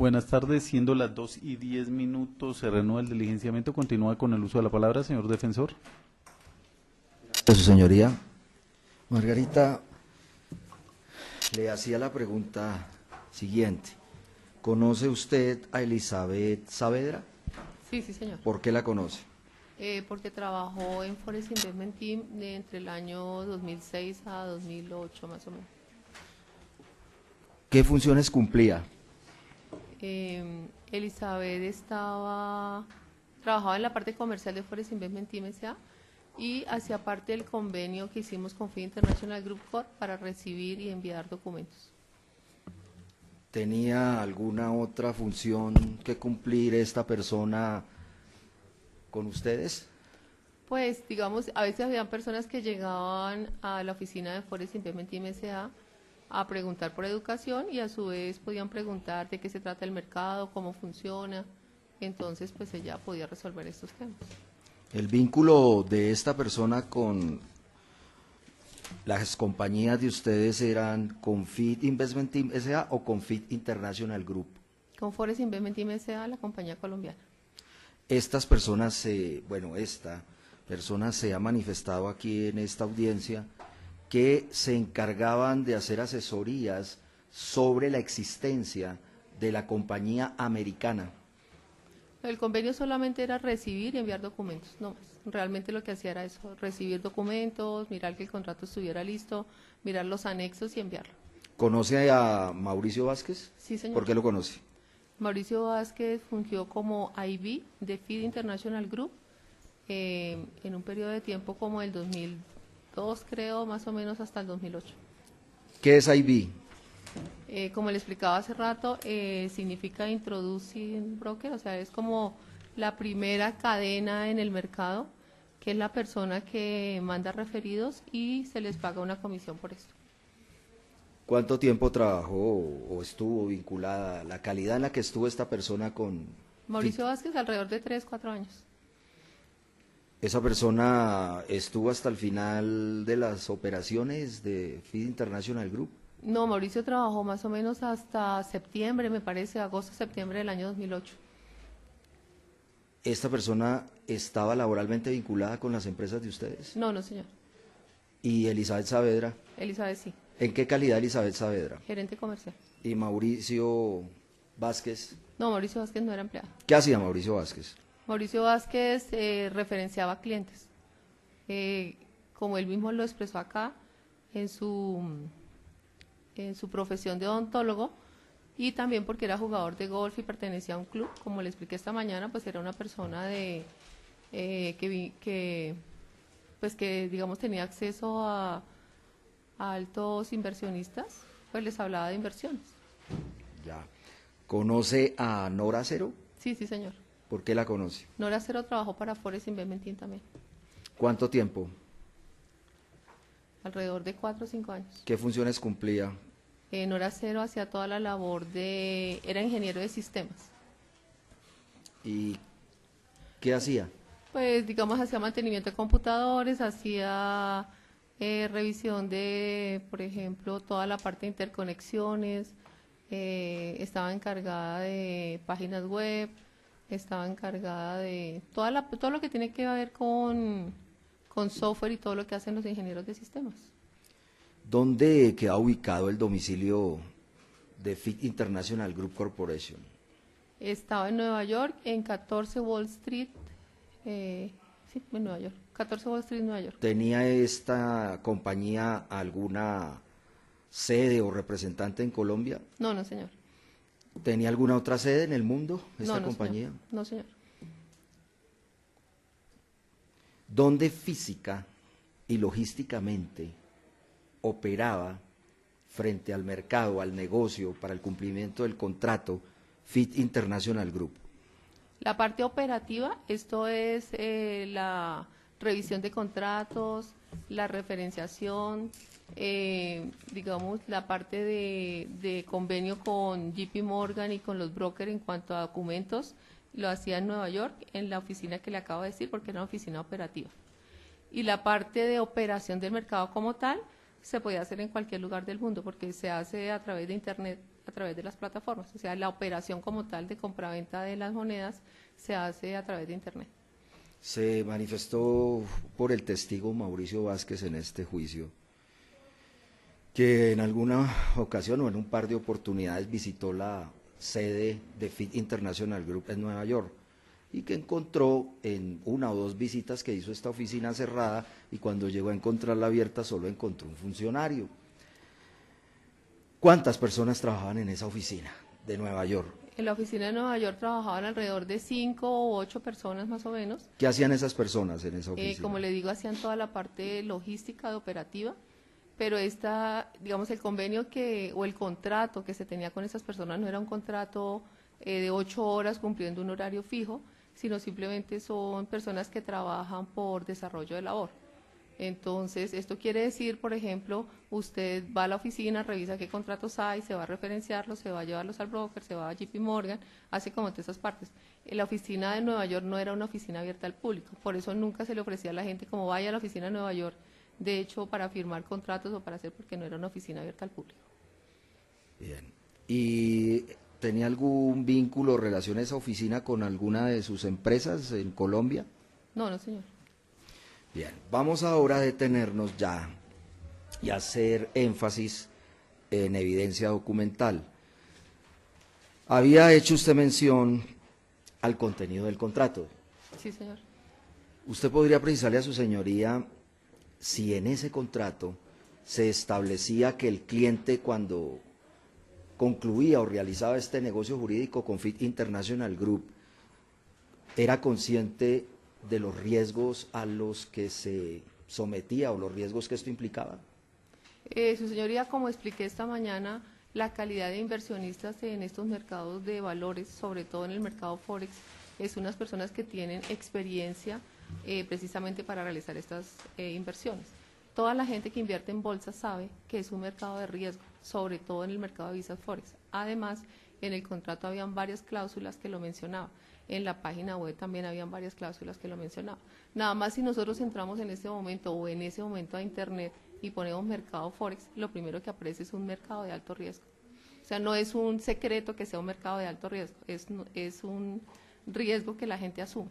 Buenas tardes, siendo las 2:10, se reanuda el diligenciamiento. Continúa con el uso de la palabra, señor defensor. Su señoría, Margarita, le hacía la pregunta siguiente. ¿Conoce usted a Elizabeth Saavedra? Sí, sí, señor. ¿Por qué la conoce? Porque trabajó en Forest Investment Team entre el año 2006 a 2008, más o menos. ¿Qué funciones cumplía? Elizabeth trabajaba en la parte comercial de Forest Investment Team S.A. y hacía parte del convenio que hicimos con FID International Group Corp para recibir y enviar documentos. ¿Tenía alguna otra función que cumplir esta persona con ustedes? Pues, digamos, a veces habían personas que llegaban a la oficina de Forest Investment Team S.A. a preguntar por educación y a su vez podían preguntar de qué se trata el mercado, cómo funciona. Entonces, pues ella podía resolver estos temas. ¿El vínculo de esta persona con las compañías de ustedes eran con FID Investment Team S.A. o con FID International Group? Con Forest Investment Team S.A., la compañía colombiana. Estas personas, esta persona se ha manifestado aquí en esta audiencia que se encargaban de hacer asesorías sobre la existencia de la compañía americana. El convenio solamente era recibir y enviar documentos, no más. Realmente lo que hacía era eso, recibir documentos, mirar que el contrato estuviera listo, mirar los anexos y enviarlo. ¿Conoce a Mauricio Vázquez? Sí, señor. ¿Por qué lo conoce? Mauricio Vázquez fungió como IB de FID International Group en un periodo de tiempo como el 2002, creo, más o menos hasta el 2008. ¿Qué es IB? Como le explicaba hace rato, significa Introducing Broker, o sea, es como la primera cadena en el mercado, que es la persona que manda referidos y se les paga una comisión por esto. ¿Cuánto tiempo trabajó o estuvo vinculada, la calidad en la que estuvo esta persona con Mauricio FID? Vázquez, alrededor de 3, 4 años. ¿Esa persona estuvo hasta el final de las operaciones de FID International Group? No, Mauricio trabajó más o menos hasta septiembre, me parece, agosto, septiembre del año 2008. ¿Esta persona estaba laboralmente vinculada con las empresas de ustedes? No, no, señor. ¿Y Elizabeth Saavedra? Elizabeth sí, ¿En qué calidad Elizabeth Saavedra? gerente comercial. ¿Y Mauricio Vázquez? No, Mauricio Vázquez no era empleado. ¿Qué hacía Mauricio Vázquez? Mauricio Vázquez referenciaba clientes. Como él mismo lo expresó acá, en su profesión de odontólogo, y también porque era jugador de golf y pertenecía a un club, como le expliqué esta mañana, pues era una persona que digamos tenía acceso a altos inversionistas, pues les hablaba de inversiones. Ya. ¿Conoce a Nora Cero? Sí, sí, señor. ¿Por qué la conoce? Nora Cero trabajó para Forest Investment Team también, ¿Cuánto tiempo? alrededor de 4 o 5 años. ¿Qué funciones cumplía? Nora Cero hacía toda la labor era ingeniero de sistemas. ¿Y qué hacía? Pues digamos hacía mantenimiento de computadores, hacía revisión de, por ejemplo, toda la parte de interconexiones, estaba encargada de páginas web, estaba encargada de todo lo que tiene que ver con software y todo lo que hacen los ingenieros de sistemas. ¿Dónde queda ubicado el domicilio de FID International Group Corporation? Estaba en Nueva York, en 14 Wall Street, sí, en Nueva York, 14 Wall Street, Nueva York. ¿Tenía esta compañía alguna sede o representante en Colombia? No, no, señor. ¿Tenía alguna otra sede en el mundo esta No, no, compañía? señor. No, señor. ¿Dónde física y logísticamente operaba frente al mercado, al negocio, para el cumplimiento del contrato FID International Group? La parte operativa, esto es la revisión de contratos, la referenciación, digamos, la parte de convenio con JP Morgan y con los brokers en cuanto a documentos, lo hacía en Nueva York, en la oficina que le acabo de decir, porque era una oficina operativa. Y la parte de operación del mercado como tal, se podía hacer en cualquier lugar del mundo, porque se hace a través de Internet. a través de las plataformas. O sea, la operación como tal de compraventa de las monedas se hace a través de Internet. Se manifestó por el testigo Mauricio Vázquez en este juicio que en alguna ocasión o en un par de oportunidades visitó la sede de Fit International Group en Nueva York y que encontró en una o dos visitas que hizo esta oficina cerrada, y cuando llegó a encontrarla abierta solo encontró un funcionario. ¿Cuántas personas trabajaban en esa oficina de Nueva York? En la oficina de Nueva York trabajaban alrededor de 5 u 8 personas más o menos. ¿Qué hacían esas personas en esa oficina? Como le digo, hacían toda la parte logística de operativa, pero digamos, el convenio o el contrato que se tenía con esas personas no era un contrato de 8 horas cumpliendo un horario fijo, sino simplemente son personas que trabajan por desarrollo de labor. Entonces, esto quiere decir, por ejemplo, usted va a la oficina, revisa qué contratos hay, se va a referenciarlos, se va a llevarlos al broker, se va a JP Morgan, hace como todas esas partes. La oficina de Nueva York no era una oficina abierta al público, por eso nunca se le ofrecía a la gente como vaya a la oficina de Nueva York, de hecho, para firmar contratos o para hacer, porque no era una oficina abierta al público. Bien. ¿Y tenía algún vínculo o relación esa oficina con alguna de sus empresas en Colombia? No, señor. Bien, vamos ahora a detenernos ya y hacer énfasis en evidencia documental. Había hecho usted mención al contenido del contrato. Sí, señor. ¿Usted podría precisarle a su señoría si en ese contrato se establecía que el cliente, cuando concluía o realizaba este negocio jurídico con Fit International Group, era consciente de los riesgos a los que se sometía o los riesgos que esto implicaba? Su señoría, como expliqué esta mañana, la calidad de inversionistas en estos mercados de valores, sobre todo en el mercado Forex, es unas personas que tienen experiencia precisamente para realizar estas inversiones. Toda la gente que invierte en bolsa sabe que es un mercado de riesgo, sobre todo en el mercado de divisas Forex. Además, en el contrato habían varias cláusulas que lo mencionaba. En la página web también habían varias cláusulas que lo mencionaban. Nada más, si nosotros entramos en este momento o en ese momento a Internet y ponemos mercado Forex, lo primero que aparece es un mercado de alto riesgo. O sea, no es un secreto que sea un mercado de alto riesgo, es un riesgo que la gente asume.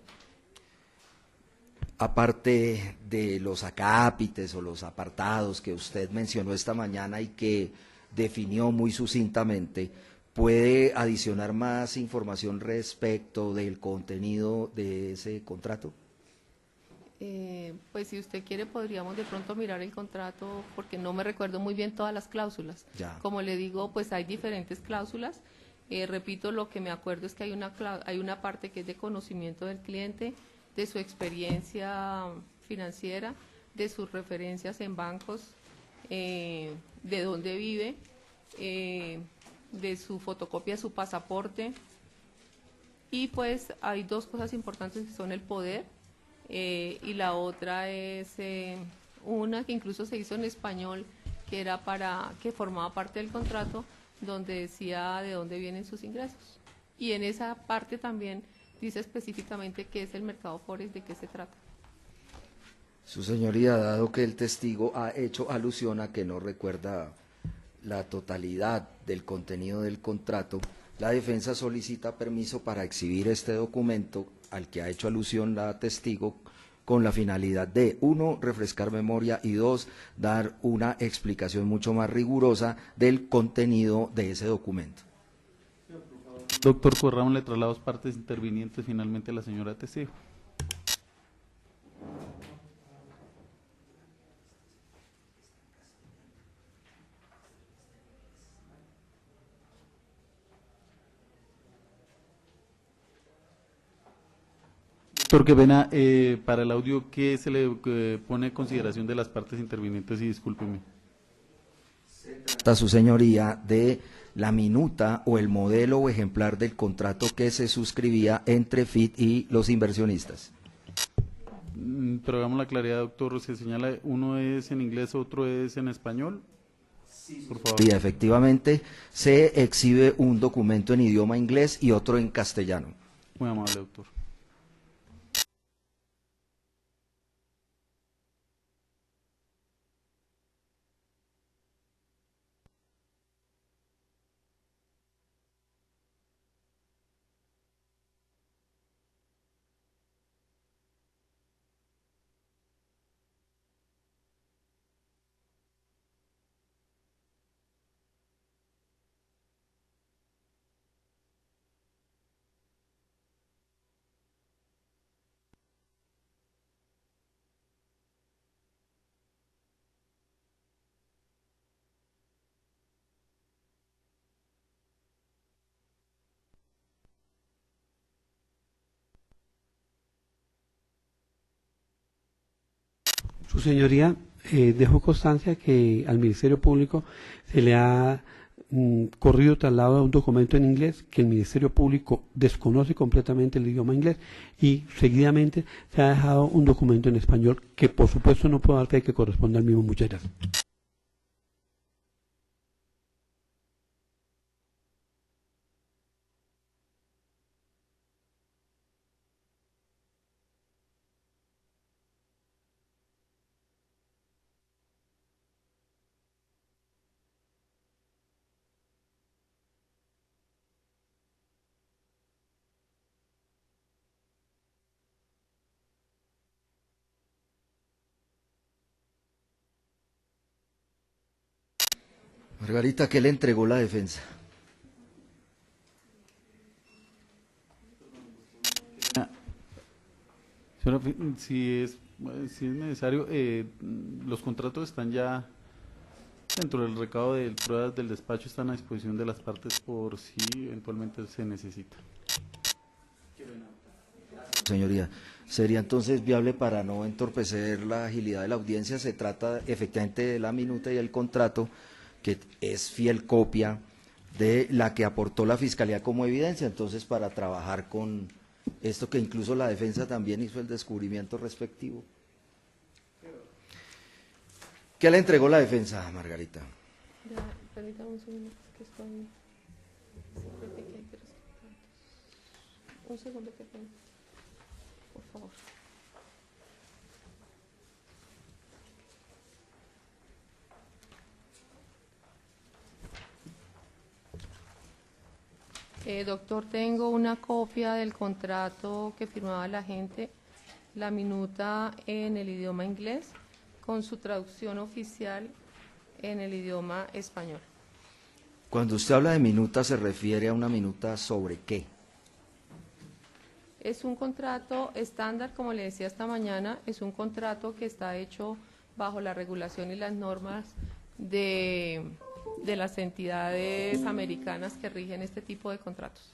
Aparte de los acápites o los apartados que usted mencionó esta mañana y que definió muy sucintamente, ¿puede adicionar más información respecto del contenido de ese contrato? Pues si usted quiere podríamos de pronto mirar el contrato, porque no me recuerdo muy bien todas las cláusulas. Ya. Como le digo, pues hay diferentes cláusulas. Repito, lo que me acuerdo es que hay una parte que es de conocimiento del cliente, de su experiencia financiera, de sus referencias en bancos, de dónde vive, de su fotocopia de su pasaporte. Y pues hay dos cosas importantes que son el poder, y la otra es una que incluso se hizo en español, que era que formaba parte del contrato, donde decía de dónde vienen sus ingresos. Y en esa parte también dice específicamente qué es el mercado Forex, de qué se trata. Su señoría, dado que el testigo ha hecho alusión a que no recuerda la totalidad del contenido del contrato, la defensa solicita permiso para exhibir este documento al que ha hecho alusión la testigo, con la finalidad de, 1, refrescar memoria, y 2, dar una explicación mucho más rigurosa del contenido de ese documento. Doctor Corramos, le traslado partes intervinientes finalmente a la señora testigo. Doctor, qué pena, para el audio, ¿qué se le pone en consideración de las partes intervinientes? Y discúlpeme. Trata, su señoría, de la minuta o el modelo o ejemplar del contrato que se suscribía entre FIT y los inversionistas. Pero hagamos la claridad, doctor, se señala, uno es en inglés, otro es en español. Por favor. Sí, efectivamente, se exhibe un documento en idioma inglés y otro en castellano. Muy amable, doctor. Su señoría, dejo constancia que al Ministerio Público se le ha corrido traslado de un documento en inglés, que el Ministerio Público desconoce completamente el idioma inglés, y seguidamente se ha dejado un documento en español que por supuesto no puedo dar fe que corresponda al mismo. Muchas gracias. Margarita, ¿qué le entregó la defensa? Señora, si es necesario, los contratos están ya dentro del recado de pruebas del despacho, están a disposición de las partes por si eventualmente se necesita. Señoría, ¿sería entonces viable para no entorpecer la agilidad de la audiencia? Se trata efectivamente de la minuta y el contrato, que es fiel copia de la que aportó la Fiscalía como evidencia. Entonces, para trabajar con esto, que incluso la defensa también hizo el descubrimiento respectivo. ¿Qué le entregó la defensa, Margarita? Ya, permítame un segundo, que estoy... siempre que hay que respetar. Un segundo, que tengo. Por favor. Doctor, tengo una copia del contrato que firmaba la gente, la minuta en el idioma inglés, con su traducción oficial en el idioma español. Cuando usted habla de minuta, ¿se refiere a una minuta sobre qué? Es un contrato estándar, como le decía esta mañana, es un contrato que está hecho bajo la regulación y las normas de las entidades americanas que rigen este tipo de contratos.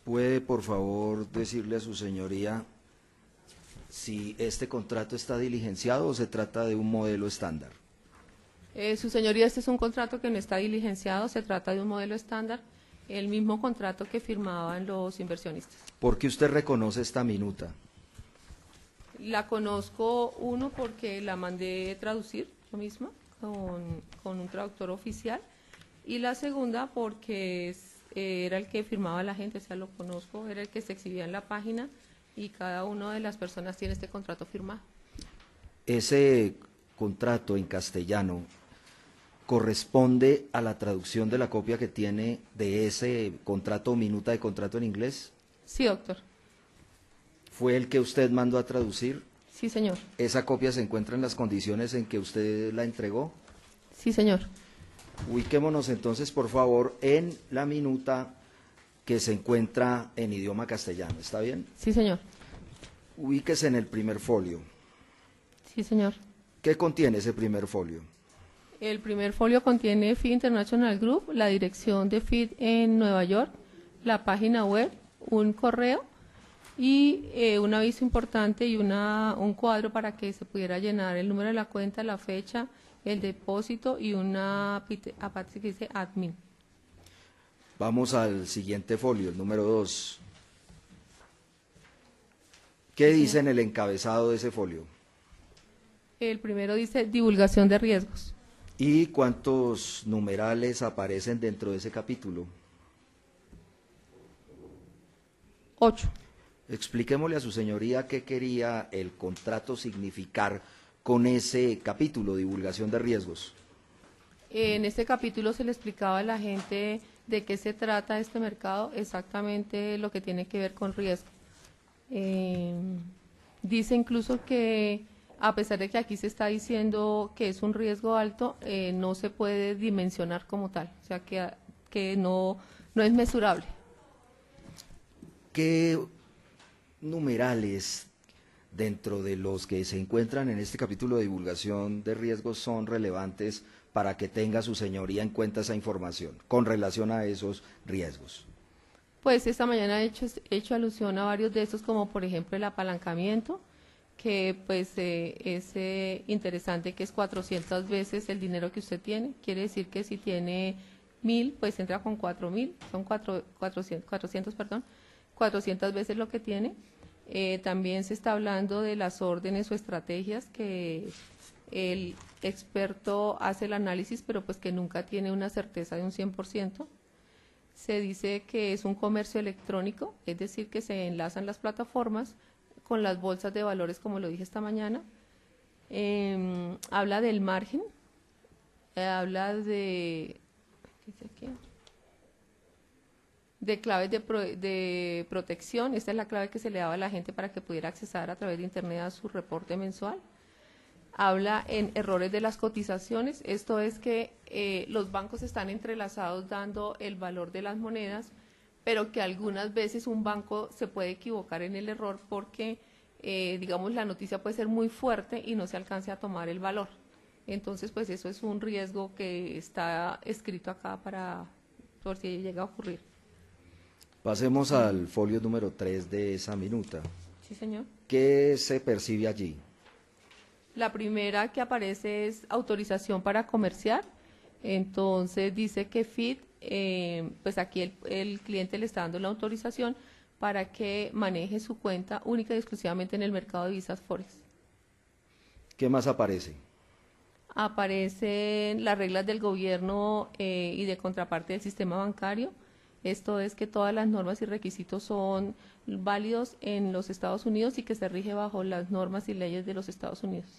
¿Puede, por favor, decirle a su señoría si este contrato está diligenciado o se trata de un modelo estándar? Su señoría, este es un contrato que no está diligenciado, se trata de un modelo estándar, el mismo contrato que firmaban los inversionistas. ¿Por qué usted reconoce esta minuta? La conozco, uno, porque la mandé traducir yo misma con un traductor oficial, y la segunda porque era el que firmaba la gente, o sea, lo conozco, era el que se exhibía en la página, y cada una de las personas tiene este contrato firmado. Ese contrato en castellano corresponde a la traducción de la copia que tiene de ese contrato o minuta de contrato en inglés. Sí, doctor. ¿Fue el que usted mandó a traducir? Sí, señor. ¿Esa copia se encuentra en las condiciones en que usted la entregó? Sí, señor. Ubiquémonos entonces, por favor, en la minuta que se encuentra en idioma castellano. ¿Está bien? Sí, señor. Ubíquese en el primer folio. Sí, señor. ¿Qué contiene ese primer folio? El primer folio contiene FIT International Group, la dirección de FIT en Nueva York, la página web, un correo y un aviso importante y un cuadro para que se pudiera llenar el número de la cuenta, la fecha, el depósito y una aparte que dice admin. Vamos al siguiente folio, el número 2. ¿Qué dice en el encabezado de ese folio? El primero dice divulgación de riesgos. ¿Y cuántos numerales aparecen dentro de ese capítulo? 8. Expliquémosle a su señoría qué quería el contrato significar con ese capítulo, divulgación de riesgos. En este capítulo se le explicaba a la gente de qué se trata este mercado, exactamente lo que tiene que ver con riesgo. Dice incluso que a pesar de que aquí se está diciendo que es un riesgo alto, no se puede dimensionar como tal, o sea que no es mesurable. ¿Qué numerales dentro de los que se encuentran en este capítulo de divulgación de riesgos son relevantes para que tenga su señoría en cuenta esa información con relación a esos riesgos? Pues esta mañana he hecho alusión a varios de estos, como por ejemplo el apalancamiento, que pues es interesante, que es 400 veces el dinero que usted tiene. Quiere decir que si tiene 1.000, pues entra con 4.000, son 400, perdón, 400 veces lo que tiene. También se está hablando de las órdenes o estrategias que el experto hace el análisis, pero pues que nunca tiene una certeza de un 100%. Se dice que es un comercio electrónico, es decir, que se enlazan las plataformas con las bolsas de valores, como lo dije esta mañana. Habla del margen, habla de, ¿qué dice aquí? De claves de protección. Esta es la clave que se le daba a la gente para que pudiera accesar a través de internet a su reporte mensual. Habla en errores de las cotizaciones, esto es que los bancos están entrelazados dando el valor de las monedas, pero que algunas veces un banco se puede equivocar en el error porque, digamos, la noticia puede ser muy fuerte y no se alcance a tomar el valor. Entonces, pues eso es un riesgo que está escrito acá por si llega a ocurrir. Pasemos al folio número 3 de esa minuta. Sí, señor. ¿Qué se percibe allí? La primera que aparece es autorización para comerciar. Entonces dice que FIT, pues aquí el cliente le está dando la autorización para que maneje su cuenta única y exclusivamente en el mercado de divisas Forex. ¿Qué más aparece? Aparecen las reglas del gobierno y de contraparte del sistema bancario. Esto es que todas las normas y requisitos son válidos en los Estados Unidos y que se rige bajo las normas y leyes de los Estados Unidos.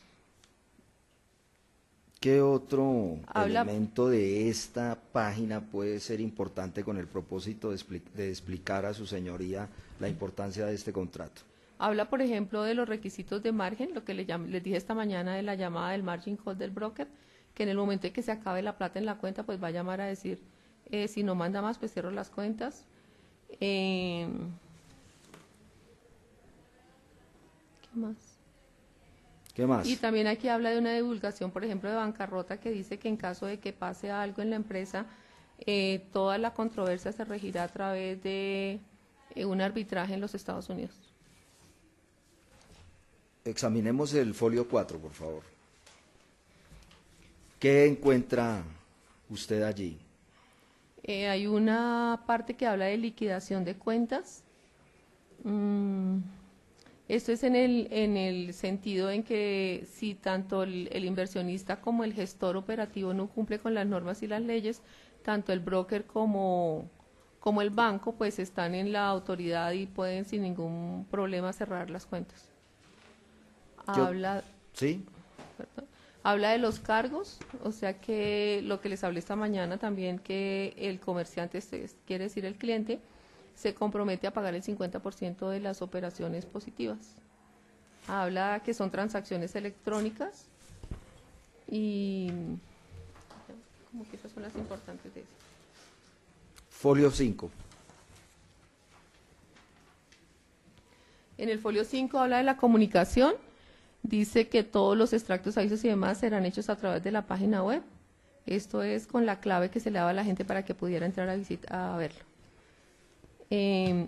¿Qué otro elemento de esta página puede ser importante con el propósito de explicar a su señoría la importancia de este contrato? Habla, por ejemplo, de los requisitos de margen, lo que les dije esta mañana de la llamada del margin call del broker, que en el momento en que se acabe la plata en la cuenta, pues va a llamar a decir, si no manda más, pues cierro las cuentas. ¿Qué más? ¿Qué más? Y también aquí habla de una divulgación, por ejemplo, de bancarrota, que dice que en caso de que pase algo en la empresa, toda la controversia se regirá a través de un arbitraje en los Estados Unidos. Examinemos el folio 4, por favor. ¿Qué encuentra usted allí? Hay una parte que habla de liquidación de cuentas. Esto es en el sentido en que si tanto el inversionista como el gestor operativo no cumple con las normas y las leyes, tanto el broker como el banco pues están en la autoridad y pueden sin ningún problema cerrar las cuentas. ¿Sí? Perdón. Habla de los cargos, o sea que lo que les hablé esta mañana también, que el comerciante, quiere decir el cliente, se compromete a pagar el 50% de las operaciones positivas. Habla que son transacciones electrónicas y como que esas son las importantes de eso. Folio 5. En el folio 5 habla de la comunicación. Dice que todos los extractos, avisos y demás serán hechos a través de la página web. Esto es con la clave que se le daba a la gente para que pudiera entrar a verlo.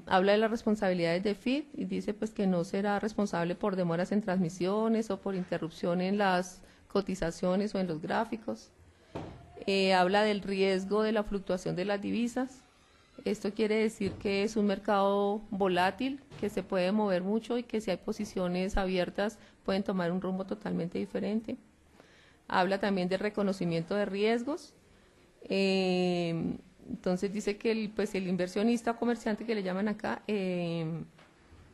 Habla de las responsabilidades de FIT y dice pues que no será responsable por demoras en transmisiones o por interrupción en las cotizaciones o en los gráficos. Habla del riesgo de la fluctuación de las divisas. Esto quiere decir que es un mercado volátil, que se puede mover mucho y que si hay posiciones abiertas pueden tomar un rumbo totalmente diferente. Habla también del reconocimiento de riesgos. Entonces dice que el inversionista o comerciante que le llaman acá,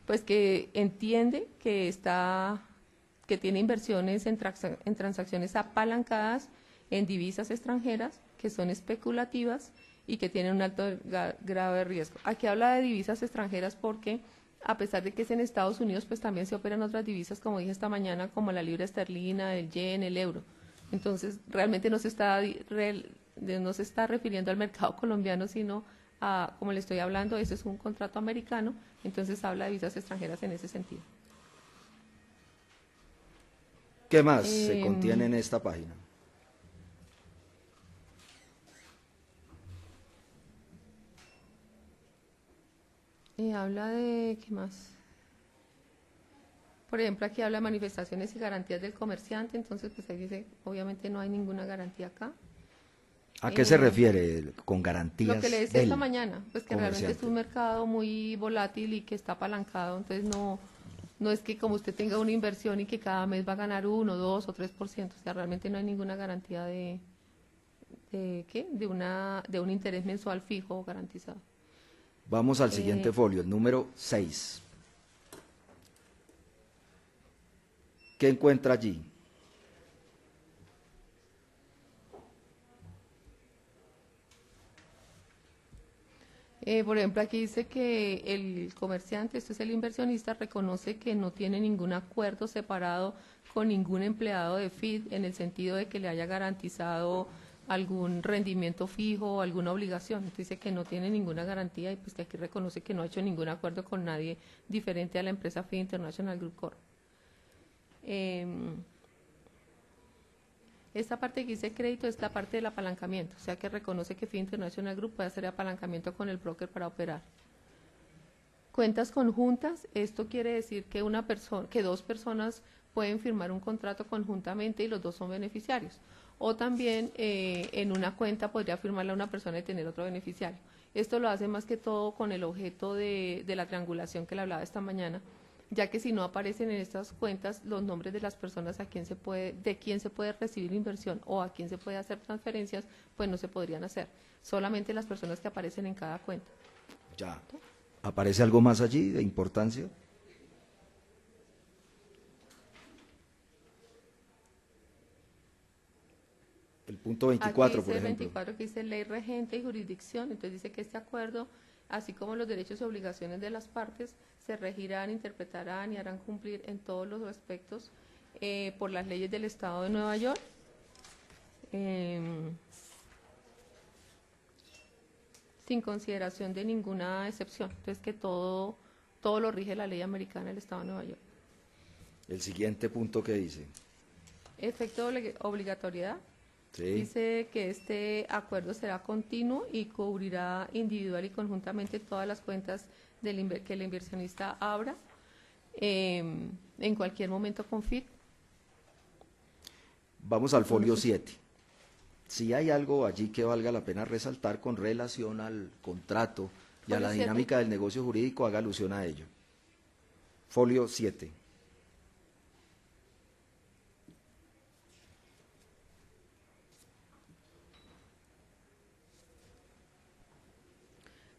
pues que entiende que tiene inversiones en transacciones apalancadas en divisas extranjeras que son especulativas y que tienen un alto grado de riesgo. Aquí habla de divisas extranjeras porque a pesar de que es en Estados Unidos, pues también se operan otras divisas, como dije esta mañana, como la libra esterlina, el yen, el euro. Entonces, realmente no se está refiriendo al mercado colombiano, sino a, como le estoy hablando, ese es un contrato americano, entonces habla de divisas extranjeras en ese sentido. ¿Qué más se contiene en esta página? Habla de, ¿qué más? Por ejemplo, aquí habla de manifestaciones y garantías del comerciante, entonces pues ahí dice, obviamente no hay ninguna garantía acá. ¿A qué se Eh, refiere con Lo garantías que le decía esta del mañana, pues que realmente es comerciante? un mercado muy volátil y que está apalancado, entonces no es que como usted tenga una inversión y que cada mes va a ganar 1, 2 o 3%, o sea, realmente no hay ninguna garantía ¿qué? De un interés mensual fijo o garantizado. Vamos al siguiente Eh, folio, el número 6. ¿Qué encuentra allí? Por ejemplo, aquí dice que el comerciante, esto es el inversionista, reconoce que no tiene ningún acuerdo separado con ningún empleado de FIT en el sentido de que le haya garantizado algún rendimiento fijo o alguna obligación. Entonces dice que no tiene ninguna garantía y pues que aquí reconoce que no ha hecho ningún acuerdo con nadie diferente a la empresa FIT International Group Corp. Esta parte que dice crédito es la parte del apalancamiento, o sea que reconoce que FIT International Group puede hacer apalancamiento con el broker para operar. Cuentas conjuntas, esto quiere decir que que dos personas pueden firmar un contrato conjuntamente y los dos son beneficiarios. O también en una cuenta podría firmarla una persona y tener otro beneficiario. Esto lo hace más que todo con el objeto de la triangulación que le hablaba esta mañana, ya que si no aparecen en estas cuentas los nombres de las personas de quién se puede recibir inversión o a quién se puede hacer transferencias, pues no se podrían hacer. Solamente las personas que aparecen en cada cuenta. Ya. ¿Aparece algo más allí de importancia? El punto 24, Aquí por dice ejemplo. 24 que dice ley regente y jurisdicción, entonces dice que este acuerdo, así como los derechos y obligaciones de las partes, se regirán, interpretarán y harán cumplir en todos los aspectos por las leyes del Estado de Nueva York, sin consideración de ninguna excepción. Entonces que todo lo rige la ley americana del Estado de Nueva York. El siguiente punto que dice. Efecto de obligatoriedad. Sí. Dice que este acuerdo será continuo y cubrirá individual y conjuntamente todas las cuentas que el inversionista abra en cualquier momento con FIT. Vamos al folio 7. Si hay algo allí que valga la pena resaltar con relación al contrato y a Folio la 7. dinámica del negocio jurídico, haga alusión a ello. Folio 7.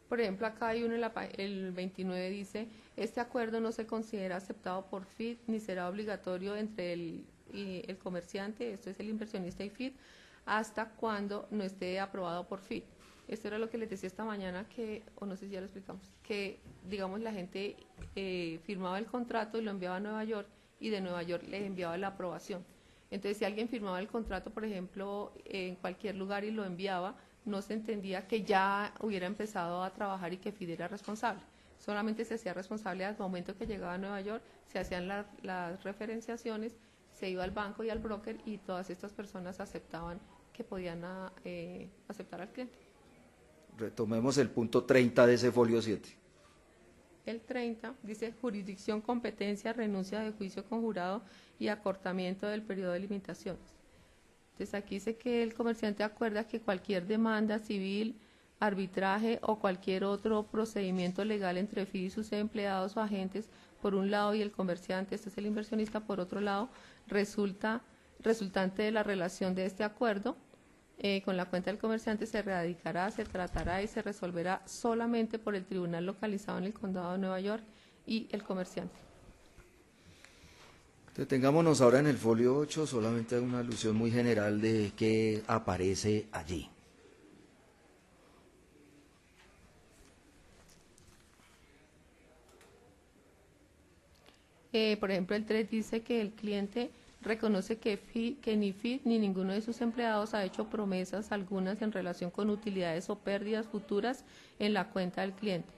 Por ejemplo, acá hay uno, el 29 dice, este acuerdo no se considera aceptado por FIT ni será obligatorio entre el comerciante, esto es el inversionista y FIT, hasta cuando no esté aprobado por FIT. Esto era lo que les decía esta mañana, o no sé si ya lo explicamos, que digamos la gente firmaba el contrato y lo enviaba a Nueva York y de Nueva York le enviaba la aprobación. Entonces, si alguien firmaba el contrato, por ejemplo, en cualquier lugar y lo enviaba, no se entendía que ya hubiera empezado a trabajar y que FIT era responsable. Solamente se hacía responsable al momento que llegaba a Nueva York, se hacían las referenciaciones, se iba al banco y al broker y todas estas personas aceptaban que podían aceptar al cliente. Retomemos el punto 30 de ese folio 7. El 30 dice jurisdicción, competencia, renuncia de juicio conjurado y acortamiento del periodo de limitaciones. Entonces aquí dice que el comerciante acuerda que cualquier demanda civil, arbitraje o cualquier otro procedimiento legal entre FIT y sus empleados o agentes por un lado y el comerciante, este es el inversionista, por otro lado, resultante de la relación de este acuerdo con la cuenta del comerciante se radicará, se tratará y se resolverá solamente por el tribunal localizado en el condado de Nueva York y el comerciante. Detengámonos ahora en el folio 8, solamente una alusión muy general de qué aparece allí. Por ejemplo, el 3 dice que el cliente reconoce que ni FIT ni ninguno de sus empleados ha hecho promesas algunas en relación con utilidades o pérdidas futuras en la cuenta del cliente.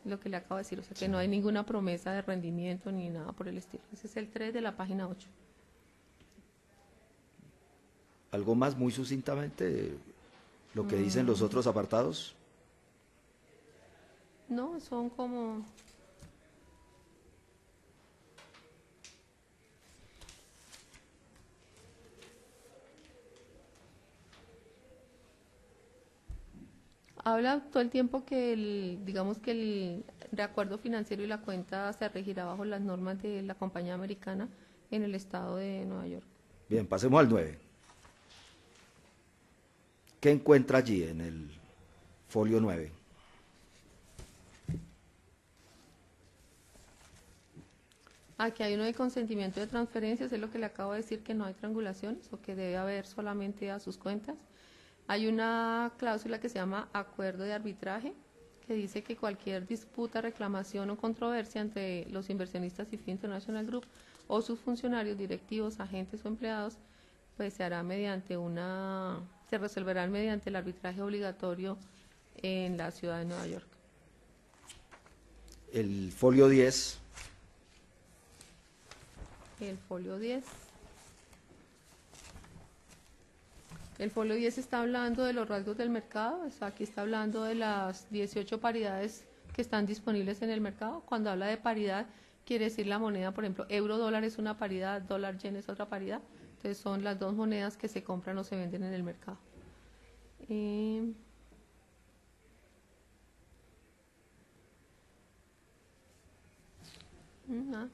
Lo que le acabo de decir, o sea, que no hay ninguna promesa de rendimiento ni nada por el estilo. Ese es el 3 de la página 8. ¿Algo más muy sucintamente lo que dicen los otros apartados? No, son como... Habla todo el tiempo que digamos que el reacuerdo financiero y la cuenta se regirá bajo las normas de la compañía americana en el estado de Nueva York. Bien, pasemos al 9. ¿Qué encuentra allí en el folio 9? Aquí hay uno de consentimiento de transferencias, es lo que le acabo de decir, que no hay triangulaciones o que debe haber solamente a sus cuentas. Hay una cláusula que se llama acuerdo de arbitraje, que dice que cualquier disputa, reclamación o controversia entre los inversionistas y FIT International Group o sus funcionarios, directivos, agentes o empleados, pues se resolverán mediante el arbitraje obligatorio en la ciudad de Nueva York. El folio 10. El folio 10. El folio 10 está hablando de los rasgos del mercado, aquí está hablando de las 18 paridades que están disponibles en el mercado. Cuando habla de paridad, quiere decir la moneda, por ejemplo, euro-dólar es una paridad, dólar-yen es otra paridad. Entonces son las dos monedas que se compran o se venden en el mercado.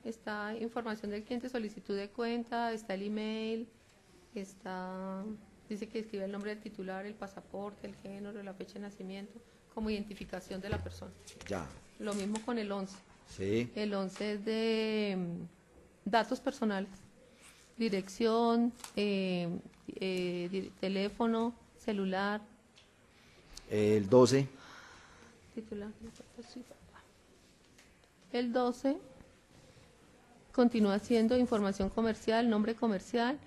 Está información del cliente, solicitud de cuenta, está el email, dice que escribe el nombre del titular, el pasaporte, el género, la fecha de nacimiento, como identificación de la persona. Ya. Lo mismo con el 11. Sí. El 11 es de datos personales, dirección, teléfono, celular. El 12. Titular. El 12 continúa siendo información comercial, nombre comercial,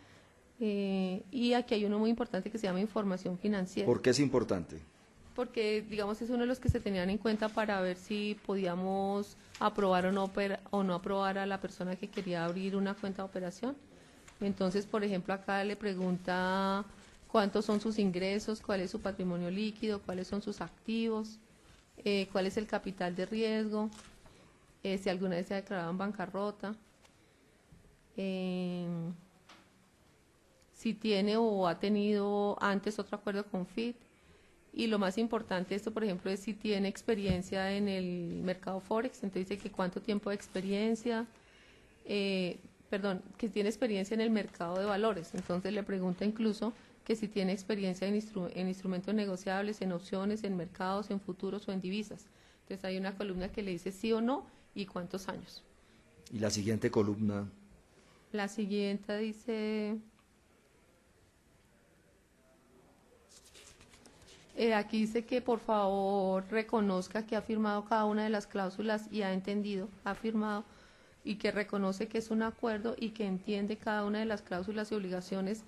y aquí hay uno muy importante que se llama información financiera. ¿Por qué es importante? Porque, digamos, es uno de los que se tenían en cuenta para ver si podíamos aprobar o no aprobar a la persona que quería abrir una cuenta de operación. Entonces, por ejemplo, acá le pregunta cuántos son sus ingresos, cuál es su patrimonio líquido, cuáles son sus activos, cuál es el capital de riesgo, si alguna vez se ha declarado en bancarrota, si tiene o ha tenido antes otro acuerdo con FIT, y lo más importante esto, por ejemplo, es si tiene experiencia en el mercado Forex. Entonces dice que cuánto tiempo de experiencia, que tiene experiencia en el mercado de valores. Entonces le pregunta incluso que si tiene experiencia en instrumentos negociables, en opciones, en mercados, en futuros o en divisas. Entonces hay una columna que le dice sí o no y cuántos años. Y la siguiente columna. La siguiente dice, aquí dice que por favor reconozca que ha firmado cada una de las cláusulas y ha entendido, ha firmado, y que reconoce que es un acuerdo y que entiende cada una de las cláusulas y obligaciones,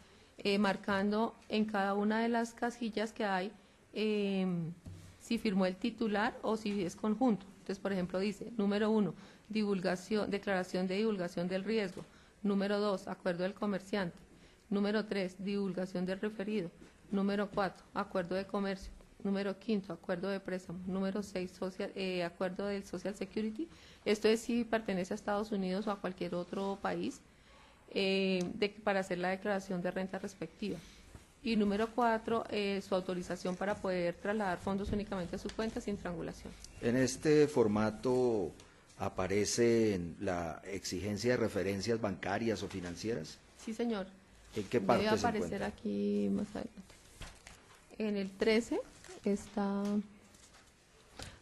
marcando en cada una de las casillas que hay si firmó el titular o si es conjunto. Entonces, por ejemplo, dice, número 1, declaración de divulgación del riesgo. Número 2, acuerdo del comerciante. Número 3, divulgación del referido. Número 4, acuerdo de comercio. Número 5, acuerdo de préstamo. Número 6, acuerdo del Social Security. Esto es si pertenece a Estados Unidos o a cualquier otro país para hacer la declaración de renta respectiva. Y número 4, su autorización para poder trasladar fondos únicamente a su cuenta sin triangulación. En este formato aparece la exigencia de referencias bancarias o financieras. Sí, señor. ¿En qué parte Debe se aparecer encuentra? aquí más adelante. En el 13 está...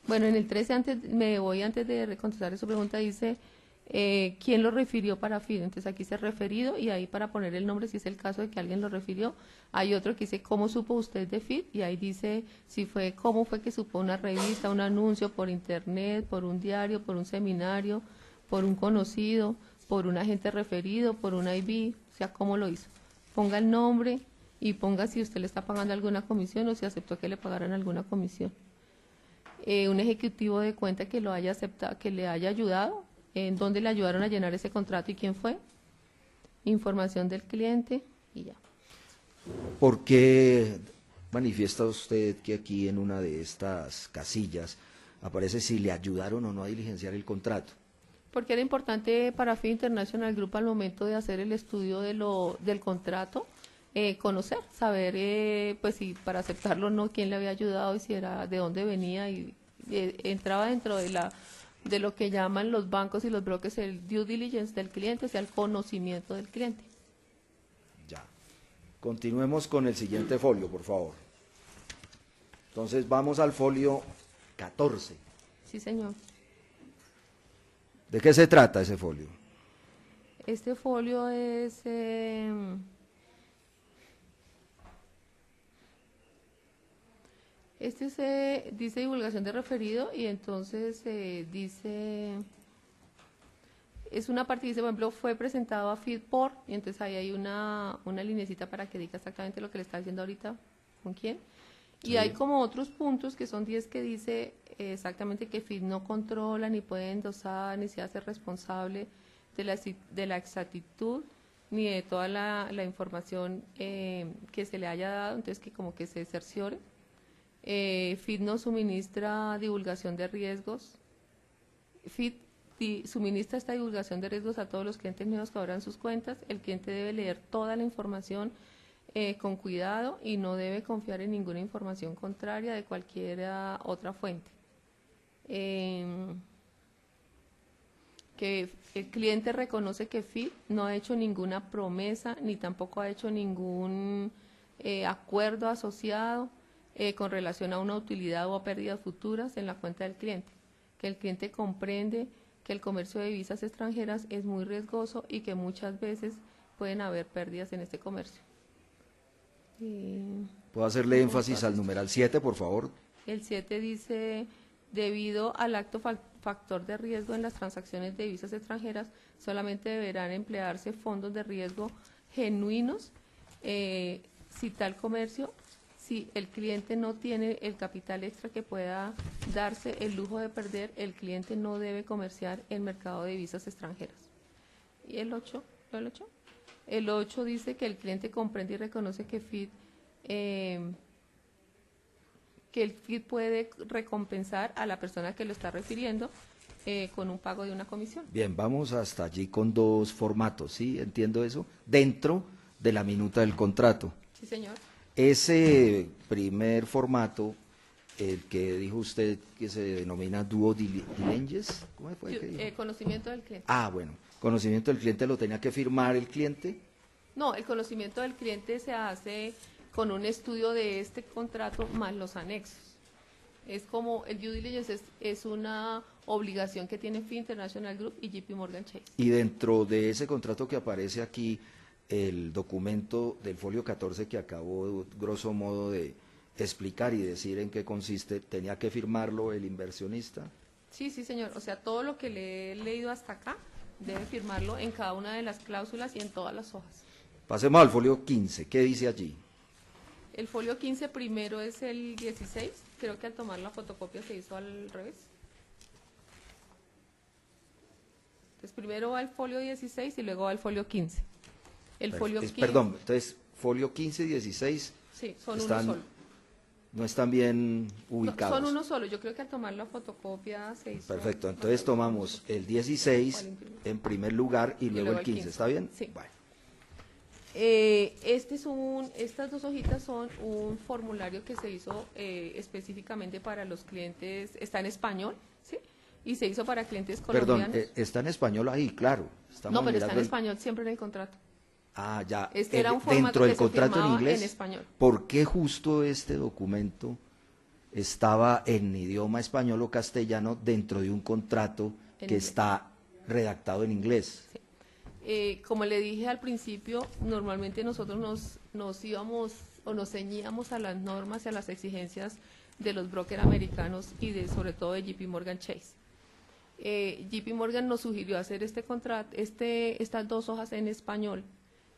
Bueno, en el 13, antes de contestar su pregunta, dice quién lo refirió para FIT. Entonces aquí dice referido y ahí para poner el nombre, si es el caso de que alguien lo refirió. Hay otro que dice cómo supo usted de FIT y ahí dice cómo fue que supo una revista, un anuncio por internet, por un diario, por un seminario, por un conocido, por un agente referido, por un IB, o sea, cómo lo hizo. Ponga el nombre y ponga si usted le está pagando alguna comisión o si aceptó que le pagaran alguna comisión. Un ejecutivo de cuenta que lo haya aceptado, que le haya ayudado, en dónde le ayudaron a llenar ese contrato y quién fue, información del cliente y ya. ¿Por qué manifiesta usted que aquí en una de estas casillas aparece si le ayudaron o no a diligenciar el contrato? Porque era importante para FIT International Group al momento de hacer el estudio del contrato, conocer, saber, pues si para aceptarlo o no, quién le había ayudado y si era, de dónde venía y entraba dentro de lo que llaman los bancos y los brokers el due diligence del cliente, o sea, el conocimiento del cliente. Ya. Continuemos con el siguiente folio, por favor. Entonces vamos al folio 14. Sí, señor. ¿De qué se trata ese folio? Este folio es... dice divulgación de referido y entonces dice... Es una parte, dice, por ejemplo, fue presentado a FIT por, y entonces ahí hay una linecita para que diga exactamente lo que le está diciendo ahorita, con quién. Y Sí. hay como otros puntos que son 10 que dice exactamente que FIT no controla, ni puede endosar, ni se hace responsable de la exactitud, ni de toda la información que se le haya dado, entonces que como que se cerciore. FIT no suministra divulgación de riesgos. FIT suministra esta divulgación de riesgos a todos los clientes nuevos que abran sus cuentas. El cliente debe leer toda la información con cuidado y no debe confiar en ninguna información contraria de cualquier otra fuente. Que el cliente reconoce que FIT no ha hecho ninguna promesa ni tampoco ha hecho ningún acuerdo asociado con relación a una utilidad o a pérdidas futuras en la cuenta del cliente. Que el cliente comprende que el comercio de divisas extranjeras es muy riesgoso y que muchas veces pueden haber pérdidas en este comercio. ¿Puedo hacerle énfasis al numeral 7, por favor? El 7 dice, debido al acto factor de riesgo en las transacciones de divisas extranjeras, solamente deberán emplearse fondos de riesgo genuinos si tal comercio, si el cliente no tiene el capital extra que pueda darse el lujo de perder, el cliente no debe comerciar en mercado de divisas extranjeras. ¿Y el 8? ¿El 8? El 8 dice que el cliente comprende y reconoce que el FIT puede recompensar a la persona que lo está refiriendo con un pago de una comisión. Bien, vamos hasta allí con dos formatos, ¿sí? Entiendo eso. Dentro de la minuta del contrato. Sí, señor. Ese primer formato, el que dijo usted que se denomina due diligence, ¿cómo fue que dijo? Conocimiento del cliente. Ah, bueno, conocimiento del cliente lo tenía que firmar el cliente. No, el conocimiento del cliente se hace con un estudio de este contrato más los anexos. Es como el due diligence es una obligación que tiene FIT International Group y JP Morgan Chase. Y dentro de ese contrato que aparece aquí, el documento del folio 14 que acabo, grosso modo, de explicar y decir en qué consiste, ¿tenía que firmarlo el inversionista? Sí, sí, señor. O sea, todo lo que le he leído hasta acá debe firmarlo en cada una de las cláusulas y en todas las hojas. Pasemos al folio 15, ¿qué dice allí? El folio 15 primero es el 16, creo que al tomar la fotocopia se hizo al revés. Entonces primero va el folio 16 y luego va el folio 15. El folio 15, Perdón, entonces, folio 15 y 16 sí, son están, uno solo. no están bien No, ubicados. son uno solo, yo creo que al tomar la fotocopia se hizo... Perfecto, entonces tomamos el 16 ¿Cuál imprimir? en primer lugar y luego el 15, ¿está bien? Sí. Bueno. Estas dos hojitas son un formulario que se hizo específicamente para los clientes, está en español, ¿sí? Y se hizo para clientes colombianos. Perdón, está en español ahí, claro. Estamos No, pero está mirando en español siempre en el contrato. Ah, ya. Este era un formato dentro del que se contrato en firmaba inglés. en español. ¿Por qué justo este documento estaba en idioma español o castellano dentro de un contrato En que inglés. está redactado en inglés? Sí. Como le dije al principio, normalmente nosotros nos íbamos o nos ceñíamos a las normas y a las exigencias de los brokers americanos y sobre todo de JP Morgan Chase. JP Morgan nos sugirió hacer este contrato, estas dos hojas en español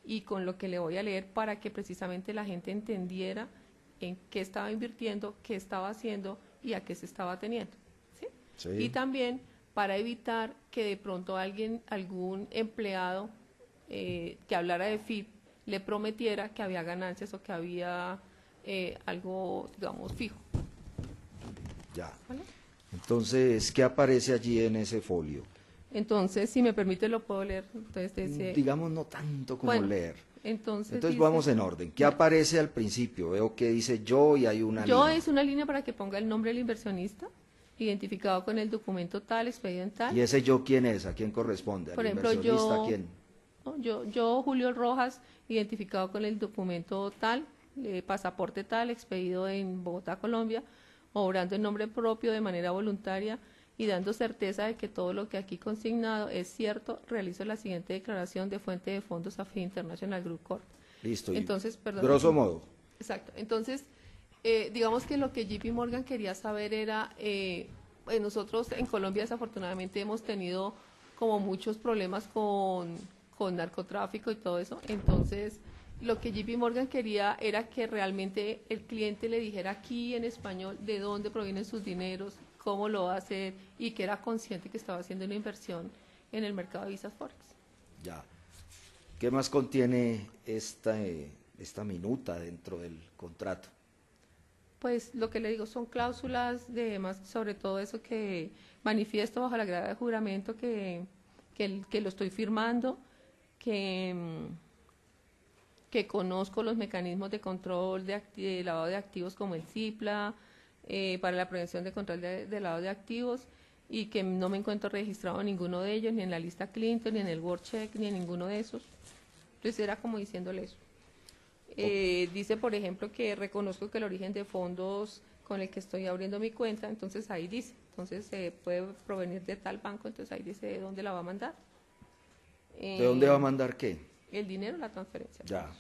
y con lo que le voy a leer para que precisamente la gente entendiera en qué estaba invirtiendo, qué estaba haciendo y a qué se estaba teniendo. ¿Sí? Sí. Y también para evitar que de pronto algún empleado que hablara de FIT le prometiera que había ganancias o que había algo, digamos, fijo. Ya. ¿Vale? Entonces, ¿qué aparece allí en ese folio? Entonces, si me permite, lo puedo leer. Entonces, dice, Digamos, no tanto como bueno, leer. entonces dice, Vamos en orden. ¿Qué aparece al principio? Veo que dice yo y hay una yo línea. es una línea para que ponga el nombre del inversionista, identificado con el documento tal, expedido en tal. ¿Y ese yo quién es? ¿A quién corresponde? ¿Al Por ejemplo, inversionista? ¿A yo, quién? ¿no? Yo, Julio Rojas, identificado con el documento tal, pasaporte tal, expedido en Bogotá, Colombia, obrando en nombre propio de manera voluntaria y dando certeza de que todo lo que aquí consignado es cierto, realizo la siguiente declaración de fuente de fondos a FI International Group Corp. Listo. Y Entonces, perdón. grosso modo. Exacto. Entonces, digamos que lo que JP Morgan quería saber era, pues nosotros en Colombia desafortunadamente hemos tenido como muchos problemas con narcotráfico y todo eso. Entonces, lo que JP Morgan quería era que realmente el cliente le dijera aquí en español de dónde provienen sus dineros, cómo lo va a hacer y que era consciente que estaba haciendo una inversión en el mercado de divisas Forex. Ya. ¿Qué más contiene esta minuta dentro del contrato? Pues lo que le digo son cláusulas de más, sobre todo eso que manifiesto bajo la grada de juramento que lo estoy firmando, que conozco los mecanismos de control de lavado de activos como el CIPLA, para la prevención de control de lavado de activos, y que no me encuentro registrado en ninguno de ellos, ni en la lista Clinton, ni en el World Check, ni en ninguno de esos. Entonces era como diciéndole eso. Dice, por ejemplo, que reconozco que el origen de fondos con el que estoy abriendo mi cuenta, entonces ahí dice, entonces puede provenir de tal banco, entonces ahí dice de dónde la va a mandar. ¿De dónde va a mandar qué? El dinero, la transferencia. Ya.